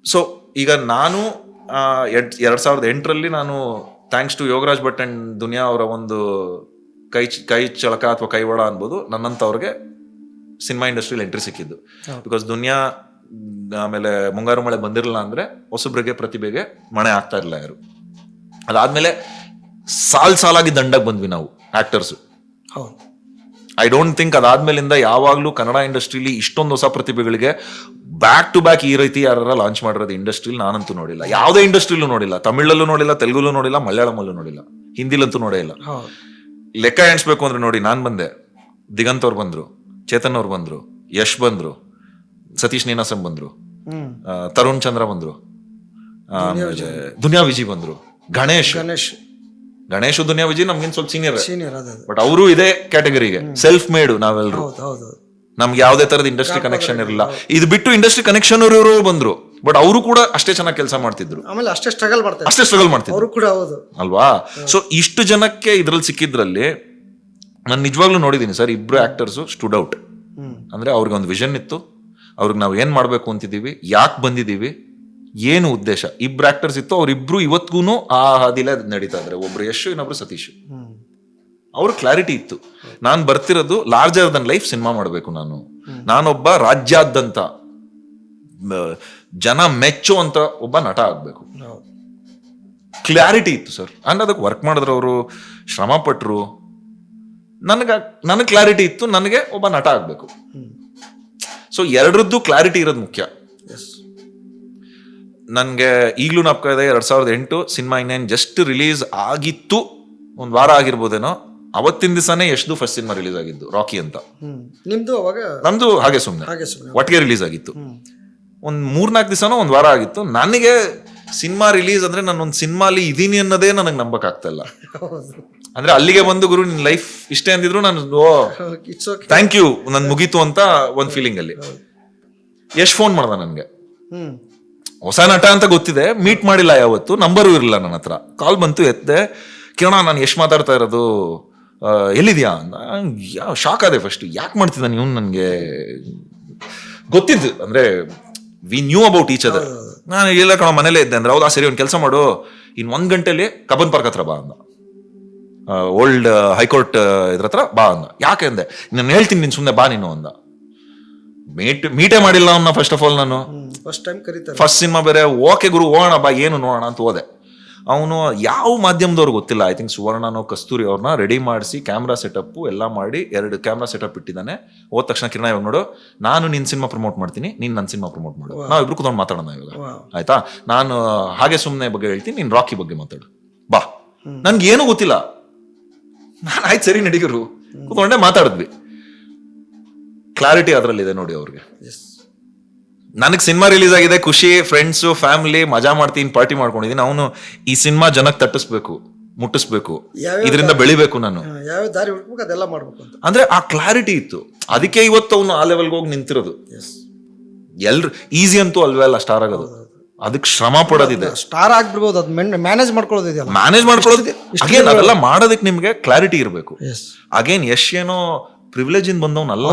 ಸೊ ಈಗ ನಾನು 2008ರಲ್ಲಿ ನಾನು, thanks to Yogaraj Bhat and Duniya ಅವರ ಒಂದು ಕೈ ಚಳಕ ಅಥವಾ ಕೈವಾಡ ಅನ್ಬೋದು, ನನ್ನಂತವ್ರಿಗೆ ಸಿನಿಮಾ ಇಂಡಸ್ಟ್ರಿಯಲ್ಲಿ ಎಂಟ್ರಿ ಸಿಕ್ಕಿದ್ದು. ಬಿಕಾಸ್ ದುನಿಯಾ ಆಮೇಲೆ ಮುಂಗಾರು ಮಳೆ ಬಂದಿರಲಿಲ್ಲ ಅಂದ್ರೆ ಹೊಸಬ್ರಿಗೆ, ಪ್ರತಿಭೆಗೆ ಮಣೆ ಆಗ್ತಾ ಇರಲಿಲ್ಲ ಯಾರು. ಅದಾದ್ಮೇಲೆ ಸಾಲಾಗಿ ದಂಡಕ್ಕೆ ಬಂದ್ವಿ ನಾವು ಆಕ್ಟರ್ಸ್. ಹೌದು. ಐ ಡೋಂಟ್ ಥಿಂಕ್ ಅದಾದ್ಮೇಲಿಂದ ಯಾವಾಗ್ಲೂ ಕನ್ನಡ ಇಂಡಸ್ಟ್ರಿಲಿ ಇಷ್ಟೊಂದು ಹೊಸ ಪ್ರತಿಭೆಗಳಿಗೆ ಬ್ಯಾಕ್ ಟು ಬ್ಯಾಕ್ ಈ ರೀತಿ ಯಾರ ಲಾಂಚ್ ಮಾಡಿರೋದು ಇಂಡಸ್ಟ್ರಿಲಿ ನಾನಂತೂ ನೋಡಿಲ್ಲ. ಯಾವುದೇ ಇಂಡಸ್ಟ್ರಿಲೂ ನೋಡಿಲ್ಲ. ತಮಿಳಲ್ಲೂ ನೋಡಿಲ್ಲ, ತೆಲುಗಲ್ಲೂ ನೋಡಿಲ್ಲ, ಮಲಯಾಳಮಲ್ಲೂ ನೋಡಿಲ್ಲ, ಹಿಂದಿಲಂತೂ ನೋಡೇ ಇಲ್ಲ. ಲೆಕ್ಕ ಎಣಿಸ್ಬೇಕು ಅಂದ್ರೆ ನೋಡಿ, ನಾನ್ ಬಂದೆ, ದಿಗಂತ್ ಅವ್ರು ಬಂದ್ರು, ಚೇತನ್ ಅವ್ರು ಬಂದ್ರು, ಯಶ್ ಬಂದ್ರು, ಸತೀಶ್ ನೀನಾಸಂ ಬಂದ್ರು, ತರುಣ್ ಚಂದ್ರ ಬಂದ್ರು, ದುನಿಯಾ ವಿಜಿ ಬಂದ್ರು, ಗಣೇಶ್ ದುನಿಯಾ ವಿಜಿ ನಮ್ಗಿನ್ ಸ್ವಲ್ಪ ಸೀನಿಯರ್, ಬಟ್ ಅವರು ಇದೇ ಕ್ಯಾಟಗರಿಗೆ ಸೆಲ್ಫ್ ಮೇಡ್. ನಾವೆಲ್ಲರೂ ನಮ್ಗೆ ಯಾವುದೇ ತರದ ಇಂಡಸ್ಟ್ರಿ ಕನೆಕ್ಷನ್ ಇರಲಿಲ್ಲ. ಇದು ಬಿಟ್ಟು ಇಂಡಸ್ಟ್ರಿ ಕನೆಕ್ಷನ್ ಇವರು ಬಂದ್ರು, ಬಟ್ ಅವರು ಕೂಡ ಅಷ್ಟೇ ಚೆನ್ನಾಗಿ ಕೆಲಸ ಮಾಡ್ತಿದ್ರು, ಅಷ್ಟೇ ಸ್ಟ್ರಗಲ್ ಮಾಡ್ತಿದ್ರು ಅಲ್ವಾ. ಸೊ ಇಷ್ಟು ಜನಕ್ಕೆ ಇದ್ರಲ್ಲಿ ಸಿಕ್ಕಿದ್ರಲ್ಲಿ ನಾನು ನಿಜವಾಗ್ಲೂ ನೋಡಿದೀನಿ ಸರ್, ಇಬ್ರು ಆಕ್ಟರ್ಸ್ ಸ್ಟುಡ್ ಔಟ್. ಅಂದ್ರೆ ಅವ್ರಿಗೆ ಒಂದು ವಿಷನ್ ಇತ್ತು, ಅವ್ರಿಗೆ ನಾವು ಏನ್ ಮಾಡ್ಬೇಕು ಅಂತಿದೀವಿ, ಯಾಕೆ ಬಂದಿದೀವಿ, ಏನು ಉದ್ದೇಶ. ಇಬ್ರು ಆಕ್ಟರ್ಸ್ ಇತ್ತು, ಅವ್ರಿಬ್ರು ಇವತ್ಗೂ ಆ ಹಾದಿಲೇ ನಡೀತಾ ಇದ್ರೆ. ಒಬ್ರು ಯಶ್, ಇನ್ನೊಬ್ರು ಸತೀಶ್. ಅವ್ರ ಕ್ಲಾರಿಟಿ ಇತ್ತು, ನಾನು ಬರ್ತಿರೋದು ಲಾರ್ಜರ್ ದನ್ ಲೈಫ್ ಸಿನಿಮಾ ಮಾಡಬೇಕು, ನಾನೊಬ್ಬ ರಾಜ್ಯಾದ್ಯಂತ ಜನ ಮೆಚ್ಚೋ ಅಂತ ಒಬ್ಬ ನಟ ಆಗ್ಬೇಕು. ಕ್ಲಾರಿಟಿ ಇತ್ತು ಸರ್. ಅಂಡ್ ಅದಕ್ಕೆ ವರ್ಕ್ ಮಾಡಿದ್ರು, ಅವರು ಶ್ರಮ ಪಟ್ರು. ನನಗೆ ಕ್ಲಾರಿಟಿ ಇತ್ತು, ನನಗೆ ಒಬ್ಬ ನಟ ಆಗ್ಬೇಕು. ಸೊ ಎರಡರದ್ದು ಕ್ಲಾರಿಟಿ ಇರೋದು ಮುಖ್ಯ. ನನ್ಗೆ ಈಗ್ಲೂ ನಾಪ್ಕ ಇದೆ, 2008 ಸಿನಿಮಾ ಇನ್ನೇನು ಜಸ್ಟ್ ರಿಲೀಸ್ ಆಗಿತ್ತು, ಒಂದ್ ವಾರ ಆಗಿರ್ಬೋದೇನೋ, ಅವತ್ತಿನ ದಿವಸನೇ ಎಷ್ಟು ಫಸ್ಟ್ ಸಿನಿಮಾ ರಿಲೀಸ್ ಆಗಿದ್ದು, ರಾಕಿ ಅಂತ. ನಮ್ದು ಹಾಗೆ ಸುಮ್ನೆ ಒಟ್ಟಿಗೆ ರಿಲೀಸ್ ಆಗಿತ್ತು. ಒಂದ್ 3-4 ದಿವಸನೋ ಒಂದ್ ವಾರ ಆಗಿತ್ತು. ನನಗೆ ಸಿನಿಮಾ ರಿಲೀಸ್ ಅಂದ್ರೆ ನಾನು ಒಂದು ಸಿನಿಮಾಲಿ ಇದೀನಿ ಅನ್ನೋದೇ ನನಗೆ ನಂಬಕ್ ಆಗ್ತಾ ಇಲ್ಲ. ಅಂದ್ರೆ ಅಲ್ಲಿಗೆ ಬಂದು ಗುರು ನಿನ್ ಲೈಫ್ ಇಷ್ಟೇ ಅಂದಿದ್ರು ನಾನು ಥ್ಯಾಂಕ್ ಯು, ನನ್ ಮುಗೀತು ಅಂತ ಒಂದ್ ಫೀಲಿಂಗ್ ಅಲ್ಲಿ. ಯಶ್ ಫೋನ್ ಮಾಡ್ದ ನನ್ಗೆ, ಹೊಸ ನಟ ಅಂತ ಗೊತ್ತಿದೆ, ಮೀಟ್ ಮಾಡಿಲ್ಲ ಯಾವತ್ತು, ನಂಬರು ಇರಲಿಲ್ಲ ನನ್ನ ಹತ್ರ. ಕಾಲ್ ಬಂತು, ಎತ್ತೆ, ಕಿರಣ ನಾನು ಯಶ್ ಮಾತಾಡ್ತಾ ಇರೋದು, ಎಲ್ಲಿದ್ಯಾ ಅಂದ. ಶಾಕ್ ಆದೆ ಫಸ್ಟ್, ಯಾಕೆ ಮಾಡ್ತಿದ್ದ ನೀವು, ನನಗೆ ಗೊತ್ತಿದ್ದು, ಅಂದ್ರೆ we knew about each other. ನಾನು ಇಲ್ಲ ಕಣ ಮನೇಲೇ ಇದ್ದೆ ಅಂದ್ರೆ, ಹೌದಾ ಸರಿ ಒಂದು ಕೆಲಸ ಮಾಡು, ಇನ್ 1 ಗಂಟೆಲಿ ಕಬ್ಬನ್ ಪಾರ್ಕ್ ಹತ್ರ ಬಾ ಅಂದ, ಓಲ್ಡ್ ಹೈಕೋರ್ಟ್ ಇದ್ರ ಹತ್ರ ಬಾ ಅಂದ. ಯಾಕೆ ಅಂದೆ, ನಾನು ಹೇಳ್ತೀನಿ ನೀನು ಸುಮ್ಮನೆ ಬಾ ನೀನು ಅಂದ. ಮೀಟೇ ಮಾಡಿಲ್ಲ ಅವನ್ನ ಫಸ್ಟ್ ಆಫ್ ಆಲ್. ನಾನು ಫಸ್ಟ್ ಸಿನಿಮಾ ಬೇರೆ, ಓಕೆ ಗುರು ಹೋಗೋಣ ಬಾ, ಏನು ನೋಡೋಣ ಅಂತ ಹೋದೆ. ಅವನು ಯಾವ ಮಾಧ್ಯಮದವ್ರು ಗೊತ್ತಿಲ್ಲ, ಐ ಥಿಂಕ್ ಸುವರ್ಣನೋ ಕಸ್ತೂರಿ ಅವ್ರನ್ನ ರೆಡಿ ಮಾಡಿಸಿ ಕ್ಯಾಮ್ರಾ ಸೆಟಪ್ ಎಲ್ಲ ಮಾಡಿ 2 ಕ್ಯಾಮ್ರಾ ಸೆಟಪ್ ಇಟ್ಟಿದ್ದಾನೆ. ಹೋದ ತಕ್ಷಣ ಕಿರಣ ಇವಾಗ ನೋಡು, ನಾನು ನಿನ್ ಸಿನಿಮಾ ಪ್ರಮೋಟ್ ಮಾಡ್ತೀನಿ, ನೀನ್ ನನ್ನ ಸಿನಿಮಾ ಪ್ರಮೋಟ್ ಮಾಡು, ನಾವ್ ಇಬ್ರು ಕೂತ್ಕೊಂಡು ಮಾತಾಡೋಣ ಇವಾಗ, ಆಯ್ತಾ? ನಾನು ಹಾಗೆ ಸುಮ್ಮನೆ ಬಗ್ಗೆ ಹೇಳ್ತೀನಿ, ನೀನ್ ರಾಕಿ ಬಗ್ಗೆ ಮಾತಾಡು ಬಾ. ನನ್ಗೆ ಏನು ಗೊತ್ತಿಲ್ಲ, ನಾನು ಆಯ್ತು ಸರಿ ನಡಿಗರು ಕೂತ್ಕೊಂಡೆ ಮಾತಾಡಿದ್ವಿ. ಕ್ಲಾರಿಟಿ ಅದ್ರಲ್ಲಿದೆ ನೋಡಿ ಅವ್ರಿಗೆ. ನನಗೆ ಸಿನಿಮಾ ರಿಲೀಸ್ ಆಗಿದೆ, ಖುಷಿ, ಫ್ರೆಂಡ್ಸು, ಫ್ಯಾಮಿಲಿ, ಮಜಾ ಮಾಡ್ತೀನಿ, ಪಾರ್ಟಿ ಮಾಡ್ಕೊಂಡಿದ್ದೀನಿ. ಅವನು ಈ ಸಿನಿಮಾ ಜನಕ್ಕೆ ತಟ್ಟಿಸ್ಬೇಕು, ಮುಟ್ಟಿಸ್ಬೇಕು, ಇದರಿಂದ ಬೆಳಿಬೇಕು, ನಾನು ಯಾವ ದಾರಿ ಹುಡುಕ್ಬೇಕು ಅದೆಲ್ಲ ಮಾಡ್ಬೇಕು ಅಂತ. ಅಂದ್ರೆ ಆ ಕ್ಲಾರಿಟಿ ಇತ್ತು. ಅದಕ್ಕೆ ಇವತ್ತು ಅವನು ಆ ಲೆವೆಲ್ಗೆ ಹೋಗಿ ನಿಂತಿರೋದು. ಎಲ್ರು ಈಸಿ ಅಂತೂ ಅಲ್ವೇ ಅಲ್ಲ ಸ್ಟಾರ್ ಆಗೋದು, ಅದಕ್ಕೆ ಶ್ರಮ ಪಡೋದಿದೆ. ಸ್ಟಾರ್ ಆಗ್ಬಿಡ್ಬೋದು, ಅದು ಮ್ಯಾನೇಜ್ ಮಾಡ್ಕೊಳ್ಳೋದಿದೆ. ಅಗೇನ್ ಅದೆಲ್ಲ ಮಾಡೋದಕ್ಕೆ ನಿಮ್ಗೆ ಕ್ಲಾರಿಟಿ ಇರಬೇಕು. ಅಗೇನ್ ಯಶ್ ಏನೋ ಪ್ರಿವಿಲೇಜ್ ಇಂದ ಬಂದವನಲ್ಲ.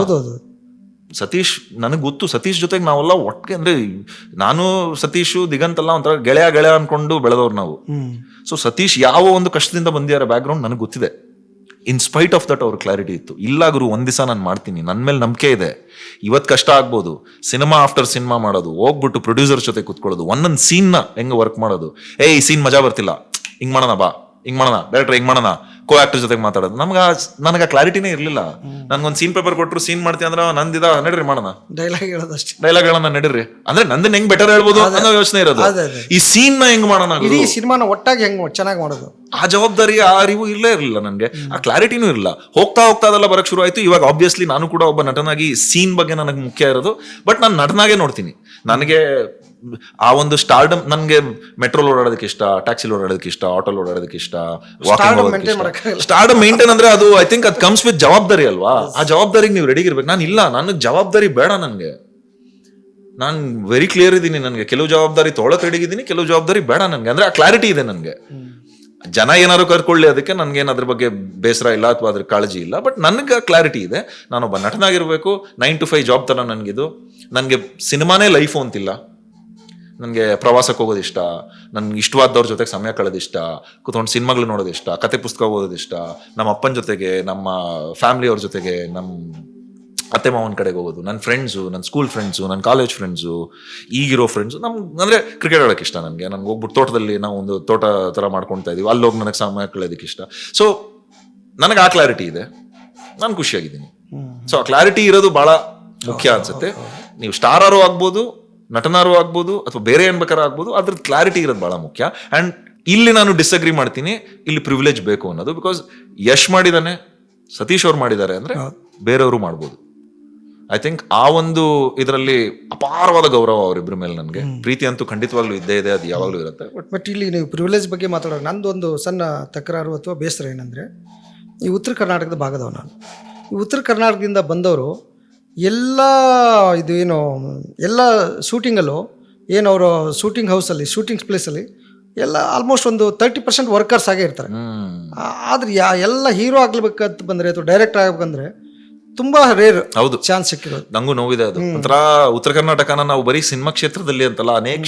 ಸತೀಶ್ ನನಗೆ ಗೊತ್ತು, ಸತೀಶ್ ಜೊತೆಗೆ ನಾವೆಲ್ಲ ಒಟ್ಟಿಗೆ, ಅಂದ್ರೆ ನಾನು ಸತೀಶು ದಿಗಂತ್ ಎಲ್ಲ ಒಂಥರ ಗೆಳೆಯ ಅನ್ಕೊಂಡು ಬೆಳೆದವ್ರು ನಾವು. ಸೊ ಸತೀಶ್ ಯಾವ ಒಂದು ಕಷ್ಟದಿಂದ ಬಂದಿದ್ದಾರೆ ಬ್ಯಾಕ್ ಗ್ರೌಂಡ್ ನನಗೆ ಗೊತ್ತಿದೆ. ಇನ್ ಸ್ಪೈಟ್ ಆಫ್ ದಟ್ ಅವ್ರ ಕ್ಲಾರಿಟಿ ಇತ್ತು. ಇಲ್ಲ ಗುರು, ಒಂದ್ ದಿವಸ ನಾನು ಮಾಡ್ತೀನಿ, ನನ್ನ ಮೇಲೆ ನಂಬಿಕೆ ಇದೆ. ಇವತ್ತು ಕಷ್ಟ ಆಗ್ಬೋದು, ಸಿನಿಮಾ ಆಫ್ಟರ್ ಸಿನಿಮಾ ಮಾಡೋದು, ಹೋಗ್ಬಿಟ್ಟು ಪ್ರೊಡ್ಯೂಸರ್ ಜೊತೆ ಕುತ್ಕೊಳ್ಳೋದು, ಒಂದೊಂದು ಸೀನ್ ನ ಹೆಂಗ ವರ್ಕ್ ಮಾಡೋದು. ಈ ಸೀನ್ ಮಜಾ ಬರ್ತಿಲ್ಲ, ಹಿಂಗ್ ಮಾಡೋಣ ಬಾ, ಹಿಂಗ್ ಮಾಡೋಣ, ಡೈರೆಕ್ಟರ್ ಹಿಂಗ್ ಮಾಡೋಣ, ಕೋ ಆಕ್ಟರ್ ಜೊತೆಗೆ ಮಾತಾಡೋದು. ನನಗೆ ಆ ಕ್ಲಾರಿಟಿನೇ ಇರಲಿಲ್ಲ. ನನ್ಗೊಂದು ಸೀನ್ ಪೇಪರ್ ಕೊಟ್ಟರು, ಸೀನ್ ಮಾಡ್ತೀನಿ ಅಂದ್ರೆ ನಂದಿದ ನಡೀರಿ ಮಾಡೋಣ, ಡೈಲಾಗ್ ಹೇಳೋಣ ನಡೀರಿ, ಅಂದ್ರೆ ನಂದನ್ ಹೆಂಗ್ ಬೆಟರ್ ಹೇಳ್ಬೋದು ಅನ್ನೋ ಯೋಚನೆ ಇರೋದು. ಈ ಸೀನ್ ನ ಹೆಂಗ್ ಮಾಡೋಣ, ಇಡೀ ಸಿನಿಮಾನ ಒಟ್ಟಾಗಿ ಹೆಂಗ್ ಚೆನ್ನಾಗಿ ಮಾಡೋದು, ಆ ಜವಾಬ್ದಾರಿ, ಆ ಅರಿವು ಇಲ್ಲೇ ಇರಲಿಲ್ಲ ನನಗೆ. ಆ ಕ್ಲಾರಿಟಿನೂ ಇರಲಿಲ್ಲ. ಹೋಗ್ತಾ ಅದೆಲ್ಲ ಬರಕ್ ಶುರು ಆಯ್ತು. ಇವಾಗ ಆಬ್ವಿಯಸ್ಲಿ ನಾನು ಕೂಡ ಒಬ್ಬ ನಟನಾಗಿ ಸೀನ್ ಬಗ್ಗೆ ನನಗೆ ಮುಖ್ಯ ಇರೋದು. ಬಟ್ ನಾನು ನಟನಾಗೆ ನೋಡ್ತೀನಿ. ನನಗೆ ಆ ಒಂದು ಸ್ಟಾರ್ಡಮ್, ನನ್ಗೆ ಮೆಟ್ರೋಲ್ ಓಡಾಡೋದಕ್ಕೆ ಇಷ್ಟ, ಟ್ಯಾಕ್ಸಿಲ್ ಓಡಾಡೋದಕ್ಕೆ ಇಷ್ಟ, ಆಟೋಲ್ ಓಡಾಡೋದಕ್ಕೆ ಇಷ್ಟ, ಸ್ಟಾರ್ಡಮ್ ಮೇಂಟೈನ್ ಅಂದ್ರೆ ಅದು ಐ ಥಿಂಕ್ ಅದು ಕಮ್ಸ್ ವಿತ್ ಜವಾಬ್ದಾರಿ ಅಲ್ವಾ. ಆ ಜವಾಬ್ದಾರಿಗೆ ನೀವು ರೆಡಿ ಇರ್ಬೇಕು. ನಾನು ಇಲ್ಲ, ನನಗೆ ಜವಾಬ್ದಾರಿ ಬೇಡ. ನನಗೆ ನಾನು ವೆರಿ ಕ್ಲಿಯರ್ ಇದ್ದೀನಿ. ನನಗೆ ಕೆಲವು ಜವಾಬ್ದಾರಿ ತೊಗೊಳಕ್ ರೆಡಿ ಇದ್ದೀನಿ, ಕೆಲವು ಜವಾಬ್ದಾರಿ ಬೇಡ ನನಗೆ. ಅಂದ್ರೆ ಆ ಕ್ಲಾರಿಟಿ ಇದೆ ನನಗೆ. ಜನ ಏನಾದ್ರು ಕರ್ಕೊಳ್ಳಿ, ಅದಕ್ಕೆ ನನ್ಗೇನು ಅದ್ರ ಬಗ್ಗೆ ಬೇಸರ ಇಲ್ಲ ಅಥವಾ ಅದ್ರ ಕಾಳಜಿ ಇಲ್ಲ. ಬಟ್ ನನಗೆ ಕ್ಲಾರಿಟಿ ಇದೆ, ನಾನೊಬ್ಬ ನಟನಾಗಿರ್ಬೇಕು. 9 to 5 ಜಾಬ್ ತರ ನನಗಿದು. ನನಗೆ ಸಿನಿಮಾನೇ ಲೈಫು ಅಂತಿಲ್ಲ. ನನಗೆ ಪ್ರವಾಸಕ್ಕೆ ಹೋಗೋದು ಇಷ್ಟ, ನನ್ಗೆ ಇಷ್ಟವಾದವ್ರ ಜೊತೆಗೆ ಸಮಯ ಕಳೆದು ಇಷ್ಟ, ಕೂತ್ಕೊಂಡು ಸಿನಿಮಾಗಳು ನೋಡೋದು ಇಷ್ಟ, ಕತೆ ಪುಸ್ತಕ ಓದೋದು ಇಷ್ಟ, ನಮ್ಮ ಅಪ್ಪನ ಜೊತೆಗೆ, ನಮ್ಮ ಫ್ಯಾಮಿಲಿ ಅವ್ರ ಜೊತೆಗೆ, ಅತ್ತೆ ಮಾವನ ಕಡೆಗೆ ಹೋಗೋದು, ನನ್ನ ಫ್ರೆಂಡ್ಸು, ನನ್ನ ಸ್ಕೂಲ್ ಫ್ರೆಂಡ್ಸು, ನನ್ನ ಕಾಲೇಜ್ ಫ್ರೆಂಡ್ಸು, ಈಗಿರೋ ಫ್ರೆಂಡ್ಸು. ಅಂದರೆ ಕ್ರಿಕೆಟ್ ಆಡೋಕ್ಕೆ ಇಷ್ಟ ನನಗೆ. ನನಗೆ ಹೋಗ್ಬಿಟ್ಟು ತೋಟದಲ್ಲಿ ನಾವು ಒಂದು ತೋಟ ಥರ ಮಾಡ್ಕೊಳ್ತಾ ಇದೀವಿ, ಅಲ್ಲಿ ಹೋಗಿ ನನಗೆ ಸಮಯ ಕಳೆಯೋದಕ್ಕೆ ಇಷ್ಟ. ಸೊ ನನಗೆ ಆ ಕ್ಲಾರಿಟಿ ಇದೆ, ನಾನು ಖುಷಿಯಾಗಿದ್ದೀನಿ. ಸೊ ಆ ಕ್ಲಾರಿಟಿ ಇರೋದು ಭಾಳ ಮುಖ್ಯ ಅನ್ಸುತ್ತೆ. ನೀವು ಸ್ಟಾರಾರು ಆಗ್ಬೋದು, ನಟನಾರು ಆಗ್ಬೋದು, ಅಥವಾ ಬೇರೆ ಏನ್ ಬೇಕಾದ್ರೂ ಆಗ್ಬೋದು, ಅದ್ರದ್ದು ಕ್ಲಾರಿಟಿ ಇರೋದು ಭಾಳ ಮುಖ್ಯ. ಆ್ಯಂಡ್ ಇಲ್ಲಿ ನಾನು ಡಿಸ್ಅಗ್ರಿ ಮಾಡ್ತೀನಿ, ಇಲ್ಲಿ ಪ್ರಿವಿಲೇಜ್ ಬೇಕು ಅನ್ನೋದು. ಬಿಕಾಸ್ ಯಶ್ ಮಾಡಿದಾನೆ, ಸತೀಶ್ ಅವ್ರು ಮಾಡಿದ್ದಾರೆ ಅಂದರೆ ಬೇರೆಯವರು ಮಾಡ್ಬೋದು. ಐ ಥಿಂಕ್ ಆ ಒಂದು ಇದರಲ್ಲಿ ಅಪಾರವಾದ ಗೌರವ ಅವರಿಬ್ಬರ ಮೇಲೆ ನನಗೆ. ಪ್ರೀತಿ ಅಂತೂ ಖಂಡಿತವಾಗ್ಲೂ ಇದ್ದೇ ಇದೆ, ಅದು ಯಾವಾಗಲೂ ಇರುತ್ತೆ. ಬಟ್ ಇಲ್ಲಿ ನೀವು ಪ್ರಿವಿಲೇಜ್ ಬಗ್ಗೆ ಮಾತಾಡೋದು, ನಂದು ಒಂದು ಸಣ್ಣ ತಕರಾರು ಅಥವಾ ಬೇಸರ ಏನಂದರೆ, ಈ ಉತ್ತರ ಕರ್ನಾಟಕದ ಭಾಗದವ ನಾನು. ಈ ಉತ್ತರ ಕರ್ನಾಟಕದಿಂದ ಬಂದವರು ಎಲ್ಲ ಇದು ಏನು ಎಲ್ಲ ಶೂಟಿಂಗಲ್ಲೂ ಏನು ಅವರು ಶೂಟಿಂಗ್ ಹೌಸಲ್ಲಿ, ಶೂಟಿಂಗ್ ಪ್ಲೇಸಲ್ಲಿ ಎಲ್ಲ ಆಲ್ಮೋಸ್ಟ್ ಒಂದು 30% ವರ್ಕರ್ಸ್ ಆಗೇ ಇರ್ತಾರೆ. ಆದ್ರೆ ಎಲ್ಲ ಹೀರೋ ಆಗ್ಬೇಕಂತ ಬಂದರೆ ಅಥವಾ ಡೈರೆಕ್ಟರ್ ಆಗ್ಬೇಕಂದ್ರೆ ತುಂಬಾ ರೇರ್ ಹೌದು ಚಾನ್ಸ್ ಸಿಕ್ಕಿರೋದು. ನಂಗೂ ನೋವಿದೆ ಅದು. ಒಂಥರ ಉತ್ತರ ಕರ್ನಾಟಕನ ನಾವು ಬರೀ ಸಿನಿಮಾ ಕ್ಷೇತ್ರದಲ್ಲಿ ಅಂತಲ್ಲ, ಅನೇಕ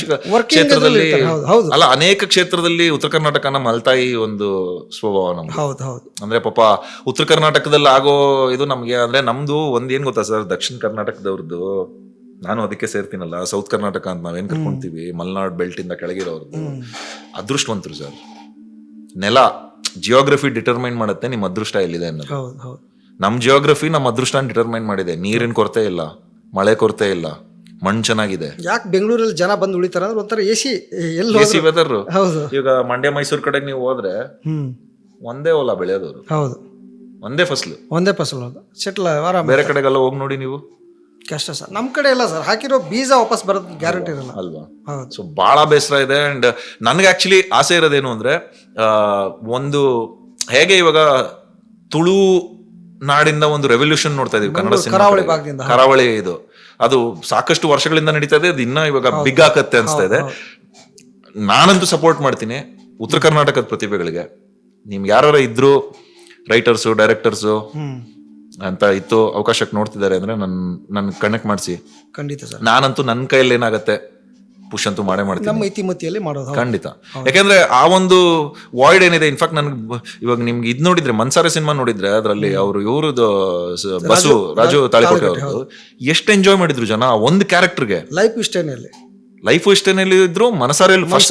ಕ್ಷೇತ್ರದಲ್ಲಿ ಅಲ್ಲ, ಅನೇಕ ಕ್ಷೇತ್ರದಲ್ಲಿ ಉತ್ತರ ಕರ್ನಾಟಕನ ಮಲ್ತಾಯಿ ಒಂದು ಸ್ವಭಾವ ನಮ್ದು. ಹೌದು ಹೌದು. ಅಂದ್ರೆ ಪಾಪ ಉತ್ತರ ಕರ್ನಾಟಕದಲ್ಲಿ ಆಗೋ ಇದು ನಮ್ಗೆ, ಅಂದ್ರೆ ನಮ್ದು ಒಂದ್ ಏನ್ ಗೊತ್ತಾ ಸರ್, ದಕ್ಷಿಣ ಕರ್ನಾಟಕದವ್ರದ್ದು, ನಾನು ಅದಕ್ಕೆ ಸೇರ್ತೀನಲ್ಲ, ಸೌತ್ ಕರ್ನಾಟಕ ಅಂತ ನಾವೇನ್ ಕರ್ಕೊಂತೀವಿ, ಮಲ್ನಾಡ್ ಬೆಲ್ಟ್ ಇಂದ ಕೆಳಗಿರೋರ್ದು ಅದೃಷ್ಟವಂತರು ಸರ್. ನೆಲ, ಜಿಯೋಗ್ರಫಿ ಡಿಟರ್ಮೈನ್ ಮಾಡುತ್ತೆ ನಿಮ್ಮ ಅದೃಷ್ಟ ಎಲ್ಲಿದೆ ಅನ್ನೋದು. ಹೌದು ಹೌದು. ನಮ್ ಜಿಯೋಗ್ರಫಿ ನಮ್ಮ ಅದೃಷ್ಟ ಡಿಟರ್ಮೈನ್ ಮಾಡಿದೆ. ನೀರಿನ ಕೊರತೆ ಇಲ್ಲ, ಮಳೆ ಕೊರತೆ ಇಲ್ಲ, ಮಣ್ಣು ಚೆನ್ನಾಗಿದೆ. ಯಾಕೆ ಬೆಂಗಳೂರಲ್ಲಿ ಜನ ಬಂದು ಉಳಿತಾರ ಅಂದ್ರೆ ಒಂಥರ ಎಸಿ ವೆದರ್. ಹೌದು. ಈಗ ಮಂಡ್ಯ ಮೈಸೂರು ಕಡೆಗೆ ನೀವು ಹೋದ್ರೆ ಒಂದೇ ಹೊಲ ಬೆಳೆಯೋದವ್ರು, ಹೌದು, ಒಂದೇ ಫಸಲು, ಒಂದೇ ಫಸಲು ಸೆಟ್ಲ್ ಆರಾಮ. ಬೇರೆ ಕಡೆಗೆಲ್ಲ ಹೋಗಿ ನೋಡಿ ನೀವು, ಕಷ್ಟ ಸರ್. ನಮ್ ಕಡೆ ಇಲ್ಲ ಸರ್, ಹಾಕಿರೋ ಬೀಜ ವಾಪಸ್ ಬರೋದು ಗ್ಯಾರಂಟಿ ಇರಲ್ಲ ಅಲ್ವಾ. ಹೌದು. ಸೊ ಬಹಳ ಬೇಸರ ಇದೆ. ಅಂಡ್ ನನ್ಗೆ ಆಕ್ಚುಲಿ ಆಸೆ ಇರೋದೇನು ಅಂದ್ರೆ, ಒಂದು ಹೇಗೆ ಇವಾಗ ತುಳು ನಾಡಿಂದ ಒಂದು ರೆವಲ್ಯೂಷನ್ ನೋಡ್ತಾ ಇದೀವಿ ಕನ್ನಡ ಕರಾವಳಿ ಭಾಗದಿಂದ, ಕರಾವಳಿ ಇದು ಅದು ಸಾಕಷ್ಟು ವರ್ಷಗಳಿಂದ ನಡೀತಾ ಇದೆ. ಅದು ಇನ್ನ ಇವಾಗ ಬಿಗ್ ಆಗತ್ತೆ ಅನ್ಸ್ತಾ ಇದೆ. ನಾನಂತೂ ಸಪೋರ್ಟ್ ಮಾಡ್ತೀನಿ ಉತ್ತರ ಕರ್ನಾಟಕದ ಪ್ರತಿಭೆಗಳಿಗೆ. ನಿಮ್ಗೆ ಯಾರು ಇದ್ರು ರೈಟರ್ಸು, ಡೈರೆಕ್ಟರ್ಸು ಅಂತ ಇತ್ತು, ಅವಕಾಶಕ್ಕೆ ನೋಡ್ತಿದ್ದಾರೆ ಅಂದ್ರೆ ನನ್ ಕನೆಕ್ಟ್ ಮಾಡಿಸಿ. ಖಂಡಿತ ಸರ್. ನಾನಂತೂ ನನ್ನ ಕೈಯಲ್ಲಿ ಏನಾಗತ್ತೆ ಪುಷ್ ಅಂತೂ ಮಾಡೇ ಮಾಡ್ತೀನಿ, ನಮ್ಮ ಇತಿಮಿತಿಯಲ್ಲಿ ಮಾಡೋದು ಖಂಡಿತ. ಯಾಕಂದ್ರೆ ಆ ಒಂದು ವಾಯ್ಡ್ ಏನಿದೆ. ಇನ್ಫ್ಯಾಕ್ಟ್ ನನ್ಗೆ ಇವಾಗ ನಿಮ್ಗೆ ಇದ್ ನೋಡಿದ್ರೆ, ಮನ್ಸಾರೆ ಸಿನಿಮಾ ನೋಡಿದ್ರೆ, ಅದರಲ್ಲಿ ಇವ್ರದ್ದು ಬಸು ರಾಜು ತಾಳಿಕೋಟೆ ಅವ್ರದ್ದು ಎಷ್ಟು ಎಂಜಾಯ್ ಮಾಡಿದ್ರು ಜನ ಒಂದು ಕ್ಯಾರೆಕ್ಟರ್ಗೆ. ಲೈಫ್ ಇಷ್ಟೇನಲ್ಲಿ ಇದ್ರು. ಮನಸಾರೆಯಲ್ಲಿ ಫಸ್ಟ್